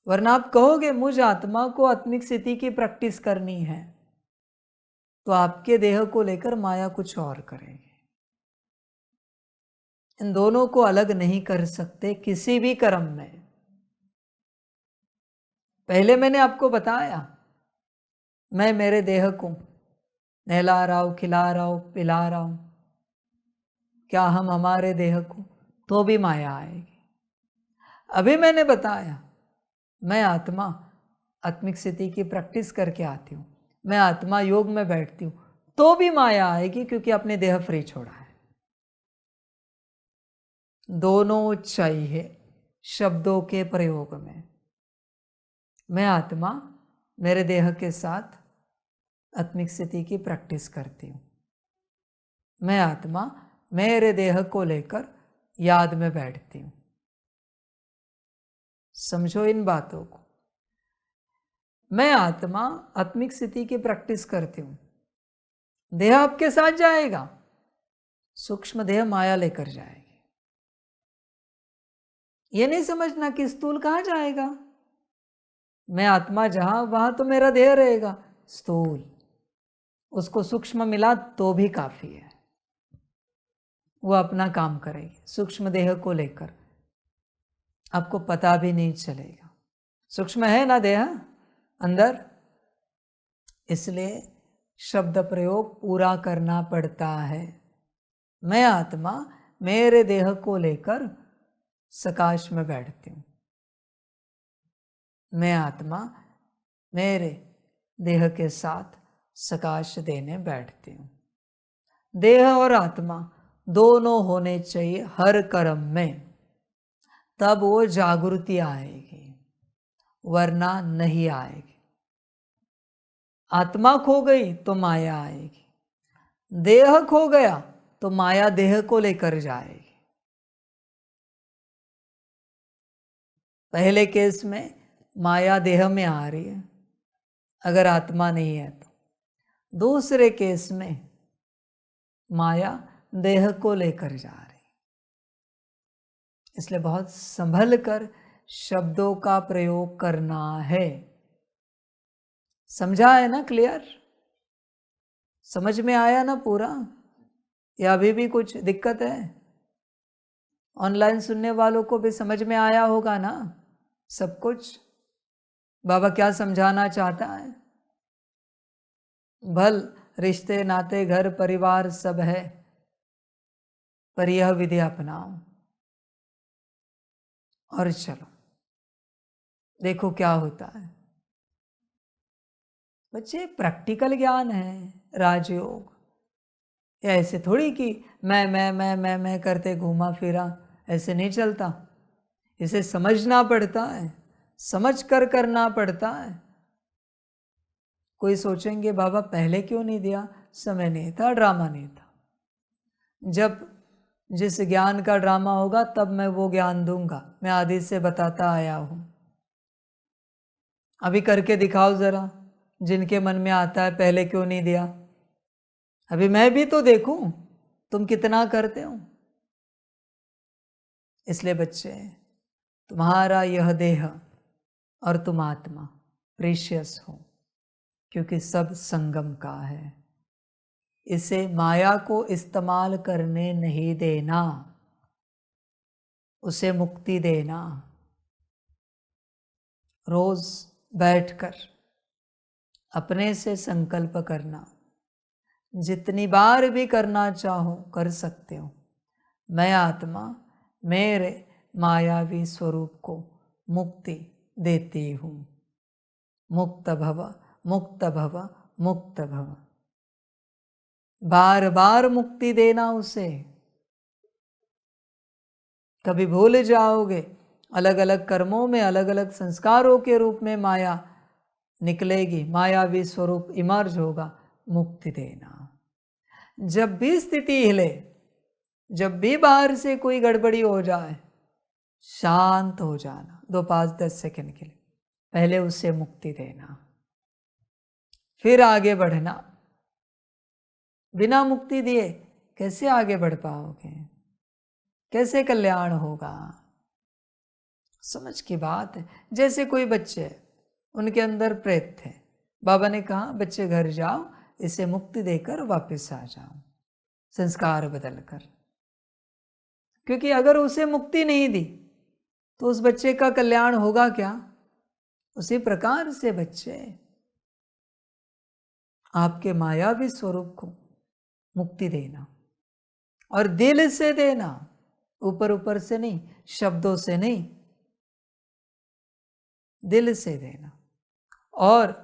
[SPEAKER 1] वरना आप कहोगे मुझ आत्मा को आत्मिक स्थिति की प्रैक्टिस करनी है, तो आपके देह को लेकर माया कुछ और करेगी। इन दोनों को अलग नहीं कर सकते किसी भी कर्म में। पहले मैंने आपको बताया, मैं मेरे देह को नहला रहा हूं, खिला रहा हूं, पिला रहा हूं, क्या हम हमारे देह को, तो भी माया आएगी। अभी मैंने बताया, मैं आत्मा आत्मिक स्थिति की प्रैक्टिस करके आती हूँ, मैं आत्मा योग में बैठती हूँ, तो भी माया आएगी, क्योंकि अपने देह फ्री छोड़ा है। दोनों चाहिए शब्दों के प्रयोग में। मैं आत्मा मेरे देह के साथ आत्मिक स्थिति की प्रैक्टिस करती हूँ। मैं आत्मा मेरे देह को लेकर याद में बैठती हूँ। समझो इन बातों को। मैं आत्मा आत्मिक स्थिति की प्रैक्टिस करती हूँ, देह आपके साथ जाएगा, सूक्ष्म देह माया लेकर जाएगी। ये नहीं समझना कि स्थूल कहाँ जाएगा। मैं आत्मा जहां वहां तो मेरा देह रहेगा, स्थूल उसको सूक्ष्म मिला तो भी काफी है, वो अपना काम करेगी। सूक्ष्म देह को लेकर आपको पता भी नहीं चलेगा, सूक्ष्म है ना देह अंदर, इसलिए शब्द प्रयोग पूरा करना पड़ता है। मैं आत्मा मेरे देह को लेकर सकाश में बैठती हूँ। मैं आत्मा मेरे देह के साथ सकाश देने बैठती हूँ। देह और आत्मा दोनों होने चाहिए हर कर्म में, तब वो जागृति आएगी, वरना नहीं आएगी। आत्मा खो गई तो माया आएगी, देह खो गया तो माया देह को लेकर जाएगी। पहले केस में माया देह में आ रही है, अगर आत्मा नहीं है तो। दूसरे केस में माया देह को लेकर जा रही, इसलिए बहुत संभल कर शब्दों का प्रयोग करना है। समझा है ना? क्लियर? समझ में आया ना पूरा, या अभी भी कुछ दिक्कत है? ऑनलाइन सुनने वालों को भी समझ में आया होगा ना सब कुछ, बाबा क्या समझाना चाहता है? भल रिश्ते नाते घर परिवार सब है, पर यह विधि अपनाओ और चलो, देखो क्या होता है। बच्चे प्रैक्टिकल ज्ञान है राजयोग, ऐसे थोड़ी कि मैं करते घूमा फिरा, ऐसे नहीं चलता। इसे समझना पड़ता है, समझ कर करना पड़ता है। कोई सोचेंगे बाबा पहले क्यों नहीं दिया, समय नहीं था, ड्रामा नहीं था। जब जिस ज्ञान का ड्रामा होगा तब मैं वो ज्ञान दूंगा, मैं आदि से बताता आया हूं। अभी करके दिखाओ जरा, जिनके मन में आता है पहले क्यों नहीं दिया। अभी मैं भी तो देखूं तुम कितना करते हो। इसलिए बच्चे, तुम्हारा यह देह और तुम आत्मा प्रीशियस हो, क्योंकि सब संगम का है। इसे माया को इस्तेमाल करने नहीं देना, उसे मुक्ति देना। रोज बैठकर अपने से संकल्प करना, जितनी बार भी करना चाहो कर सकते हो। मैं आत्मा मेरे मायावी स्वरूप को मुक्ति देती हूँ। मुक्त भव, मुक्त भव, मुक्त भव। बार बार मुक्ति देना उसे। कभी भूल जाओगे, अलग अलग कर्मों में अलग अलग संस्कारों के रूप में माया निकलेगी, मायावी स्वरूप इमर्ज होगा। मुक्ति देना। जब भी स्थिति हिले, जब भी बाहर से कोई गड़बड़ी हो जाए, शांत हो जाना 2, 5, 10 सेकंड के लिए, पहले उससे मुक्ति देना, फिर आगे बढ़ना। बिना मुक्ति दिए कैसे आगे बढ़ पाओगे? कैसे कल्याण होगा? समझ की बात है। जैसे कोई बच्चे, उनके अंदर प्रेत थे, बाबा ने कहा बच्चे घर जाओ, इसे मुक्ति देकर वापस आ जाओ, संस्कार बदल कर। क्योंकि अगर उसे मुक्ति नहीं दी तो उस बच्चे का कल्याण होगा क्या? उसी प्रकार से बच्चे आपके मायावी स्वरूप को मुक्ति देना, और दिल से देना, ऊपर ऊपर से नहीं, शब्दों से नहीं, दिल से देना। और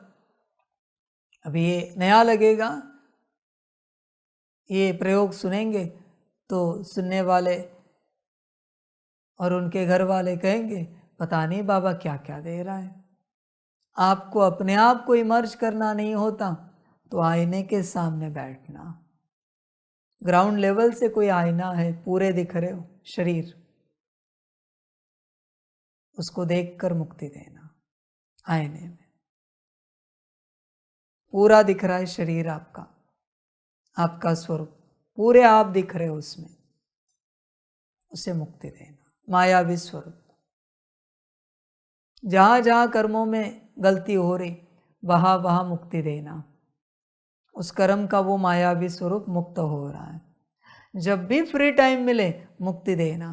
[SPEAKER 1] अभी ये नया लगेगा, ये प्रयोग सुनेंगे तो सुनने वाले और उनके घर वाले कहेंगे पता नहीं बाबा क्या क्या दे रहा है। आपको अपने आप को इमर्ज करना नहीं होता तो आईने के सामने बैठना। ग्राउंड लेवल से कोई आईना है, पूरे दिख रहे हो शरीर, उसको देखकर मुक्ति देना। आईने में पूरा दिख रहा है शरीर आपका, आपका स्वरूप, पूरे आप दिख रहे हो उसमें, उसे मुक्ति देना। मायावी स्वरूप। जहां जहां कर्मों में गलती हो रही, वहां वहां मुक्ति देना। उस कर्म का वो मायावी स्वरूप मुक्त हो रहा है। जब भी फ्री टाइम मिले मुक्ति देना।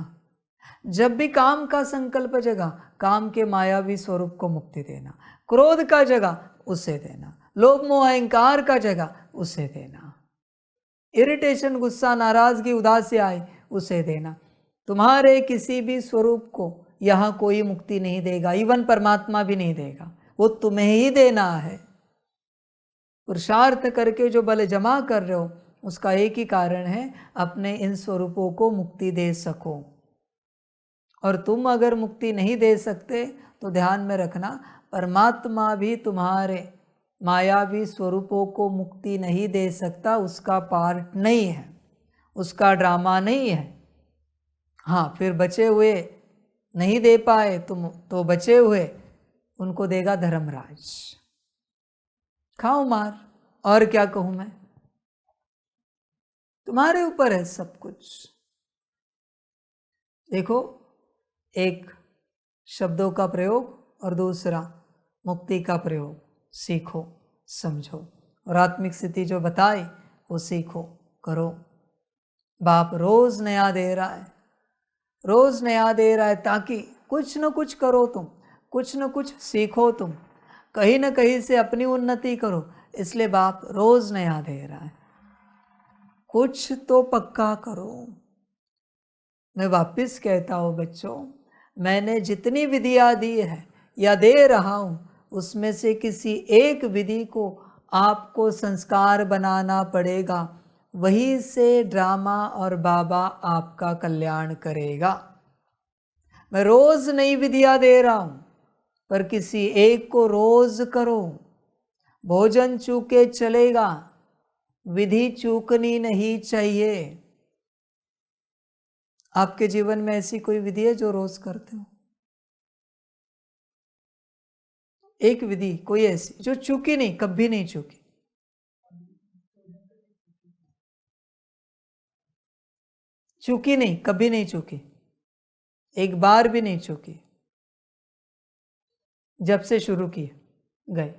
[SPEAKER 1] जब भी काम का संकल्प जगा, काम के मायावी स्वरूप को मुक्ति देना। क्रोध का जगह उसे देना, लोभ मोह अहंकार का जगह उसे देना, इरिटेशन, गुस्सा, नाराजगी, उदासी आई उसे देना। तुम्हारे किसी भी स्वरूप को यहाँ कोई मुक्ति नहीं देगा, इवन परमात्मा भी नहीं देगा, वो तुम्हें ही देना है। पुरुषार्थ करके जो बल जमा कर रहे हो, उसका एक ही कारण है, अपने इन स्वरूपों को मुक्ति दे सको। और तुम अगर मुक्ति नहीं दे सकते तो ध्यान में रखना, परमात्मा भी तुम्हारे मायावी स्वरूपों को मुक्ति नहीं दे सकता, उसका पार्ट नहीं है, उसका ड्रामा नहीं है। हाँ, फिर बचे हुए नहीं दे पाए तुम, तो बचे हुए उनको देगा धर्मराज। खाओ मार, और क्या कहूं मैं, तुम्हारे ऊपर है सब कुछ। देखो, एक शब्दों का प्रयोग और दूसरा मुक्ति का प्रयोग सीखो, समझो, और आत्मिक स्थिति जो बताई वो सीखो, करो। बाप रोज नया दे रहा है, रोज नया दे रहा है, ताकि कुछ न कुछ करो तुम, कुछ न कुछ सीखो तुम, कहीं न कहीं से अपनी उन्नति करो। इसलिए बाप रोज नया दे रहा है, कुछ तो पक्का करो। मैं वापस कहता हूँ बच्चों, मैंने जितनी विधियाँ दी है या दे रहा हूँ, उसमें से किसी एक विधि को आपको संस्कार बनाना पड़ेगा, वहीं से ड्रामा और बाबा आपका कल्याण करेगा। मैं रोज नई विधियाँ दे रहा हूँ, पर किसी एक को रोज करो। भोजन चूके चलेगा, विधि चूकनी नहीं चाहिए। आपके जीवन में ऐसी कोई विधि है जो रोज करते हो? एक विधि कोई ऐसी जो चूकी नहीं, कभी नहीं चूकी? चूकी नहीं, कभी नहीं चूकी, एक बार भी नहीं चूकी, जब से शुरू किए गए।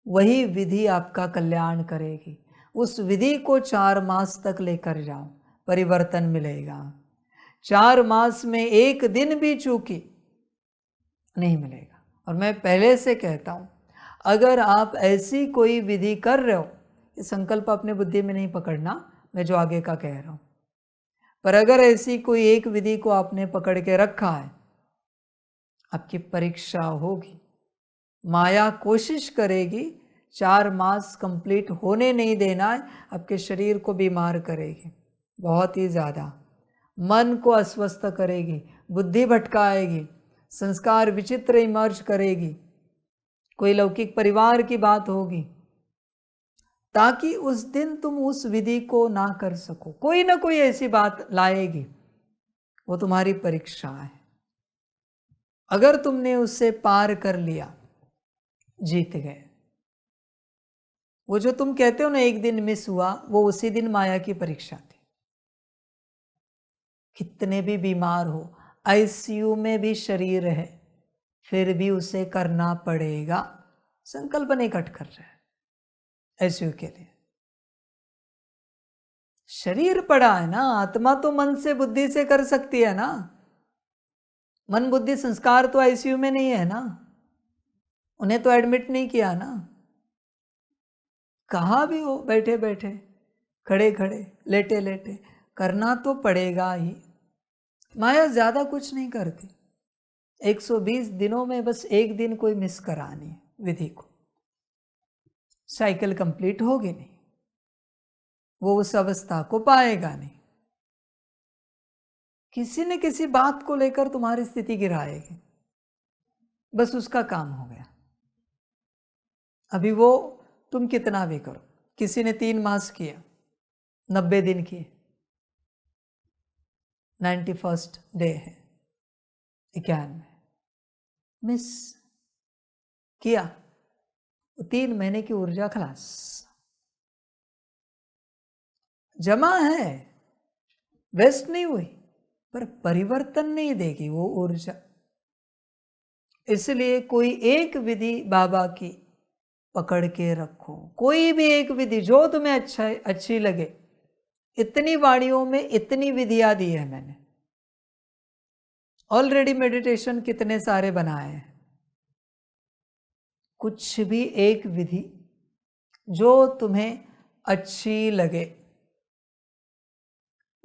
[SPEAKER 1] वही विधि आपका कल्याण करेगी। उस विधि को 4 मास तक लेकर जाओ, परिवर्तन मिलेगा। 4 मास में एक दिन भी चूकी नहीं मिलेगा। और मैं पहले से कहता हूँ, अगर आप ऐसी कोई विधि कर रहे हो, ये संकल्प अपने बुद्धि में नहीं पकड़ना, मैं जो आगे का कह रहा हूं। पर अगर ऐसी कोई एक विधि को आपने पकड़ के रखा है, आपकी परीक्षा होगी। माया कोशिश करेगी 4 मास कंप्लीट होने नहीं देना है, आपके शरीर को बीमार करेगी बहुत ही ज़्यादा, मन को अस्वस्थ करेगी, बुद्धि भटकाएगी, संस्कार विचित्र इमर्ज करेगी, कोई लौकिक परिवार की बात होगी, ताकि उस दिन तुम उस विधि को ना कर सको। कोई ना कोई ऐसी बात लाएगी, वो तुम्हारी परीक्षा है। अगर तुमने उससे पार कर लिया, जीत गए। वो जो तुम कहते हो ना एक दिन मिस हुआ, वो उसी दिन माया की परीक्षा थी। कितने भी बीमार हो, आईसीयू में भी शरीर है, फिर भी उसे करना पड़ेगा। संकल्प नहीं कट कर रहा है आईसीयू के लिए। शरीर पड़ा है ना, आत्मा तो मन से बुद्धि से कर सकती है ना। मन बुद्धि संस्कार तो आईसीयू में नहीं है ना, उन्हें तो एडमिट नहीं किया ना। कहाँ भी हो, बैठे बैठे, खड़े खड़े, लेटे लेटे, करना तो पड़ेगा ही। माया ज्यादा कुछ नहीं करती। 120 दिनों में बस एक दिन कोई मिस करानी है विधि को, साइकिल कंप्लीट होगी नहीं, वो उस अवस्था को पाएगा नहीं। किसी न किसी बात को लेकर तुम्हारी स्थिति गिराएगी, बस उसका काम हो गया। अभी वो तुम कितना भी करो, किसी ने 3 मास किया, 90 दिन किए, 91st डे है, 91 मिस किया, 3 महीने की ऊर्जा खलास, जमा है, वेस्ट नहीं हुई, पर परिवर्तन नहीं देगी वो ऊर्जा। इसलिए कोई एक विधि बाबा की पकड़ के रखो, कोई भी एक विधि जो तुम्हें अच्छी लगे। इतनी वाणियों में इतनी विधियां दी है मैंने, ऑलरेडी मेडिटेशन कितने सारे बनाए हैं। कुछ भी एक विधि जो तुम्हें अच्छी लगे,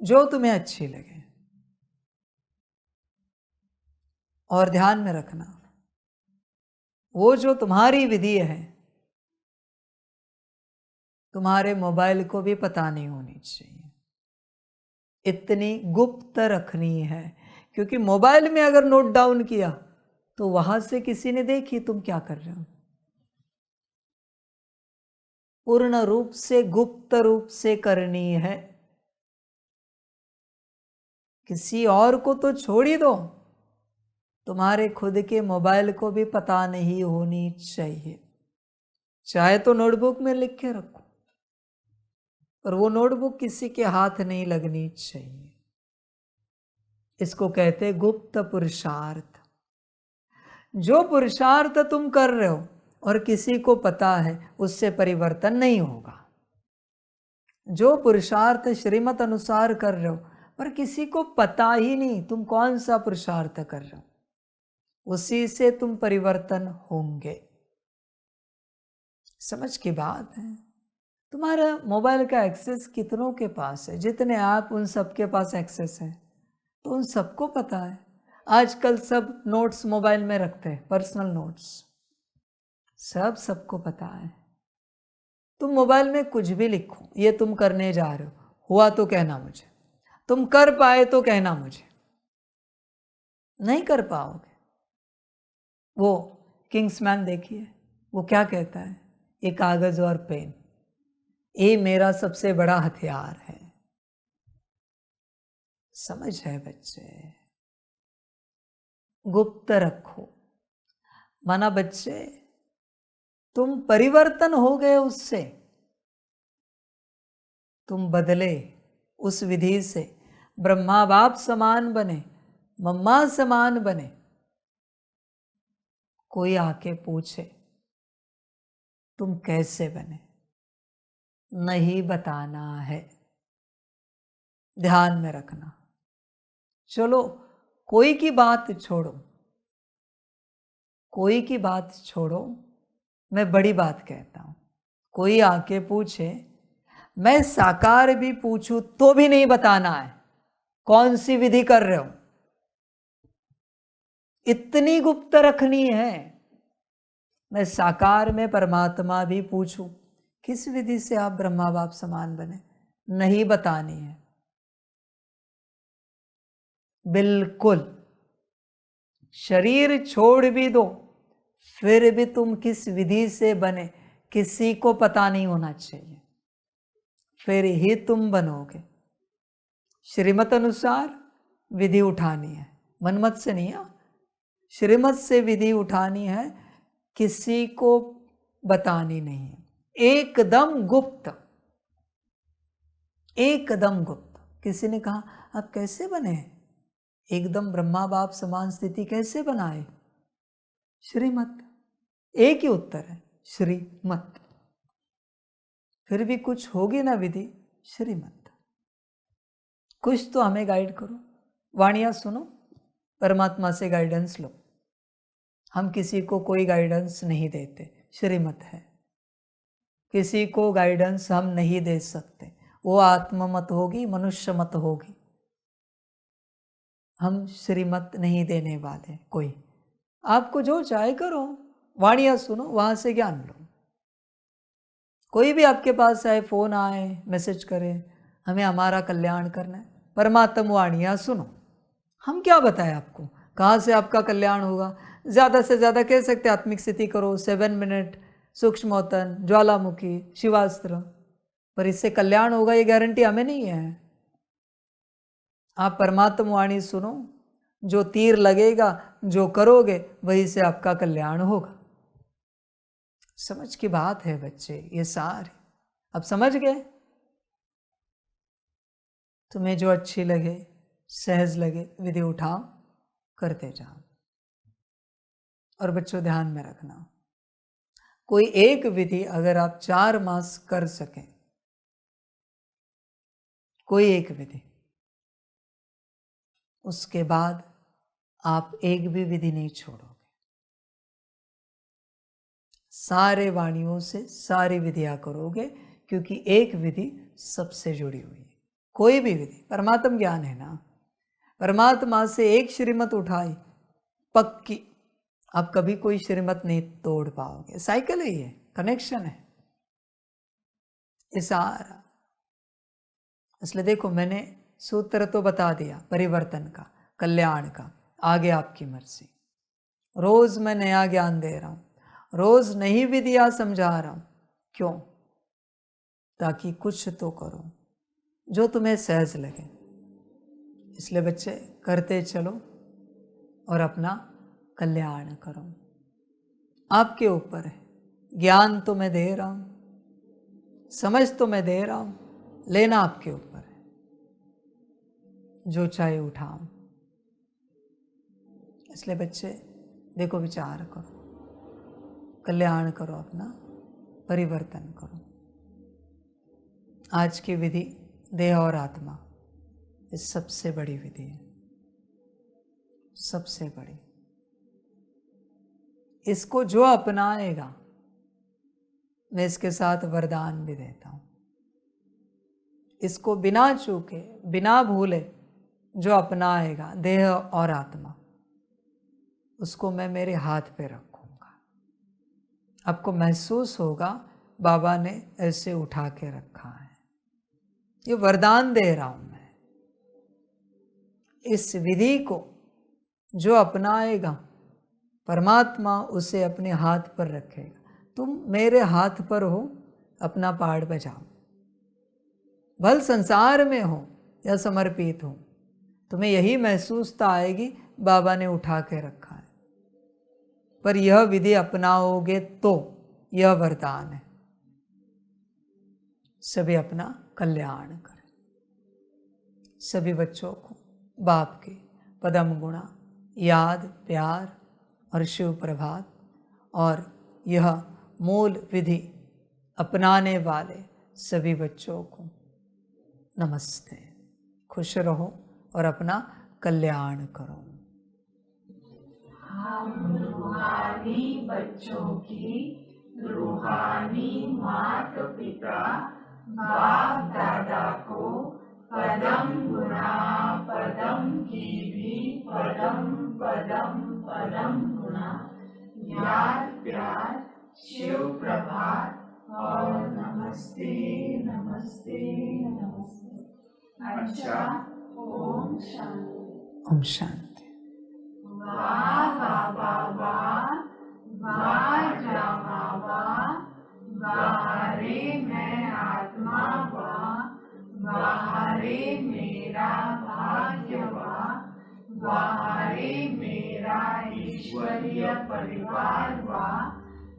[SPEAKER 1] जो तुम्हें अच्छी लगे। और ध्यान में रखना, वो जो तुम्हारी विधि है, तुम्हारे मोबाइल को भी पता नहीं होनी चाहिए, इतनी गुप्त रखनी है। क्योंकि मोबाइल में अगर नोट डाउन किया तो वहां से किसी ने देखी तुम क्या कर रहे हो। पूर्ण रूप से गुप्त रूप से करनी है। किसी और को तो छोड़ ही दो, तुम्हारे खुद के मोबाइल को भी पता नहीं होनी चाहिए। चाहे तो नोटबुक में लिख के रखो, पर वो नोटबुक किसी के हाथ नहीं लगनी चाहिए। इसको कहते गुप्त पुरुषार्थ। जो पुरुषार्थ तुम कर रहे हो और किसी को पता है, उससे परिवर्तन नहीं होगा। जो पुरुषार्थ श्रीमत अनुसार कर रहे हो पर किसी को पता ही नहीं तुम कौन सा पुरुषार्थ कर रहे हो, उसी से तुम परिवर्तन होंगे। समझ की बात है। तुम्हारा मोबाइल का एक्सेस कितनों के पास है? जितने आप, उन सबके पास एक्सेस है, तो उन सबको पता है। आजकल सब नोट्स मोबाइल में रखते हैं, पर्सनल नोट्स, सब सबको पता है। तुम मोबाइल में कुछ भी लिखो, ये तुम करने जा रहे हो, हुआ तो कहना मुझे, तुम कर पाए तो कहना मुझे, नहीं कर पाओगे। वो किंग्समैन देखिए, वो क्या कहता है, ये कागज और पेन, ये मेरा सबसे बड़ा हथियार है। समझ है बच्चे? गुप्त रखो। माना बच्चे तुम परिवर्तन हो गए, उससे तुम बदले, उस विधि से ब्रह्मा बाप समान बने, मम्मा समान बने। कोई आके पूछे तुम कैसे बने, नहीं बताना है, ध्यान में रखना। चलो कोई की बात छोड़ो, कोई की बात छोड़ो, मैं बड़ी बात कहता हूं। कोई आके पूछे मैं साकार भी पूछूं तो भी नहीं बताना है कौन सी विधि कर रहे हो, इतनी गुप्त रखनी है। मैं साकार में परमात्मा भी पूछूं किस विधि से आप ब्रह्मा बाप समान बने, नहीं बतानी है बिल्कुल। शरीर छोड़ भी दो फिर भी तुम किस विधि से बने किसी को पता नहीं होना चाहिए, फिर ही तुम बनोगे। श्रीमत अनुसार विधि उठानी है, मनमत से नहीं है, श्रीमत से विधि उठानी है, किसी को बतानी नहीं है, एकदम गुप्त, एकदम गुप्त। किसी ने कहा आप कैसे बने, एकदम ब्रह्मा बाप समान स्थिति कैसे बनाए, श्रीमत। एक ही उत्तर है, श्रीमत। फिर भी कुछ होगी ना विधि, श्रीमत। कुछ तो हमें गाइड करो, वाणियां सुनो, परमात्मा से गाइडेंस लो। हम किसी को कोई गाइडेंस नहीं देते, श्रीमत है। किसी को गाइडेंस हम नहीं दे सकते, वो आत्ममत होगी, मनुष्य मत होगी। हम श्रीमत नहीं देने वाले कोई। आपको जो चाहे करो, वाणियां सुनो, वहां से ज्ञान लो। कोई भी आपके पास आए, फोन आए, मैसेज करे, हमें हमारा कल्याण करना है, परमात्म वाणियां सुनो। हम क्या बताएं आपको कहाँ से आपका कल्याण होगा। ज़्यादा से ज़्यादा कह सकते आत्मिक स्थिति करो, 7 मिनट, सूक्ष्मोतन, ज्वालामुखी, शिवास्त्र, पर इससे कल्याण होगा ये गारंटी हमें नहीं है। आप परमात्म वाणी सुनो, जो तीर लगेगा, जो करोगे वही से आपका कल्याण होगा। समझ की बात है बच्चे, ये सारे अब समझ गए। तुम्हें जो अच्छी लगे, सहज लगे, विधि उठाओ, करते जाओ। और बच्चों ध्यान में रखना, कोई एक विधि अगर आप 4 मास कर सकें, कोई एक विधि, उसके बाद आप एक भी विधि नहीं छोड़ोगे। सारे वाणियों से सारी विधियां करोगे, क्योंकि एक विधि सबसे जुड़ी हुई है। कोई भी विधि, परमात्म ज्ञान है ना, परमात्मा से एक श्रीमत उठाई पक्की, आप कभी कोई श्रीमत नहीं तोड़ पाओगे। साइकिल है ये, कनेक्शन है ये सारा। इसलिए देखो, मैंने सूत्र तो बता दिया परिवर्तन का, कल्याण का, आगे आपकी मर्जी। रोज मैं नया ज्ञान दे रहा हूँ, रोज नई विधियां समझा रहा हूँ। क्यों? ताकि कुछ तो करो जो तुम्हें सहज लगे। इसलिए बच्चे करते चलो और अपना कल्याण करो। आपके ऊपर है, ज्ञान तो मैं दे रहा हूँ, समझ तो मैं दे रहा हूँ, लेना आपके ऊपर है। जो चाहे उठाओ। इसलिए बच्चे देखो, विचार करो, कल्याण करो, अपना परिवर्तन करो। आज की विधि देह और आत्मा, ये सबसे बड़ी विधि है, सबसे बड़ी। इसको जो अपनाएगा, मैं इसके साथ वरदान भी देता हूं, इसको बिना चूके, बिना भूले जो अपनाएगा देह और आत्मा, उसको मैं मेरे हाथ पे रखूंगा। आपको महसूस होगा बाबा ने ऐसे उठा के रखा है। ये वरदान दे रहा हूं मैं। इस विधि को जो अपनाएगा, परमात्मा उसे अपने हाथ पर रखेगा। तुम मेरे हाथ पर हो, अपना पहाड़ बजाओ। भल संसार में हो या समर्पित हो, तुम्हें यही महसूसता आएगी बाबा ने उठा के रखा है। पर यह विधि अपनाओगे तो यह वरदान है। सभी अपना कल्याण करें। सभी बच्चों को बाप के पदम गुणा याद, प्यार और शिव प्रभात, और यह मूल विधि अपनाने वाले सभी बच्चों को नमस्ते। खुश रहो और अपना कल्याण करो।
[SPEAKER 2] हम रूहानी बच्चों की रूहानी माता पिता बाप दादा को पदम गुणा पदम की भी पदम पदम पदम गुणा याद प्यार शिव प्रभात और नमस्ते नमस्ते नमस्ते। अच्छा, ओम शांति।
[SPEAKER 1] ओम शांति।
[SPEAKER 2] वाह वाह वाह वाह वाह रामा वाह वाह रे मैं आत्मा वाह वाह रे मेरा भाग्य वाह रे मेरा ईश्वरीय परिवार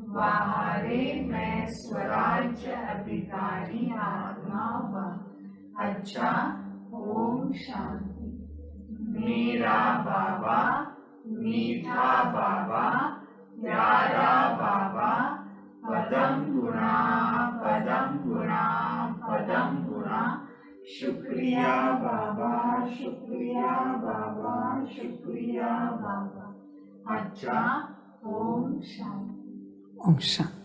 [SPEAKER 2] वाह रे मैं स्वराज्य अधिकारी आत्मा वाह। अच्छा, ओम शांति। मेरा बाबा मीठा बाबा प्यारा बाबा पदम गुणा पदम गुणा पदम गुणा शुक्रिया बाबा शुक्रिया बाबा शुक्रिया बाबा। अच्छा, ओम शांति।
[SPEAKER 1] ओम शांति।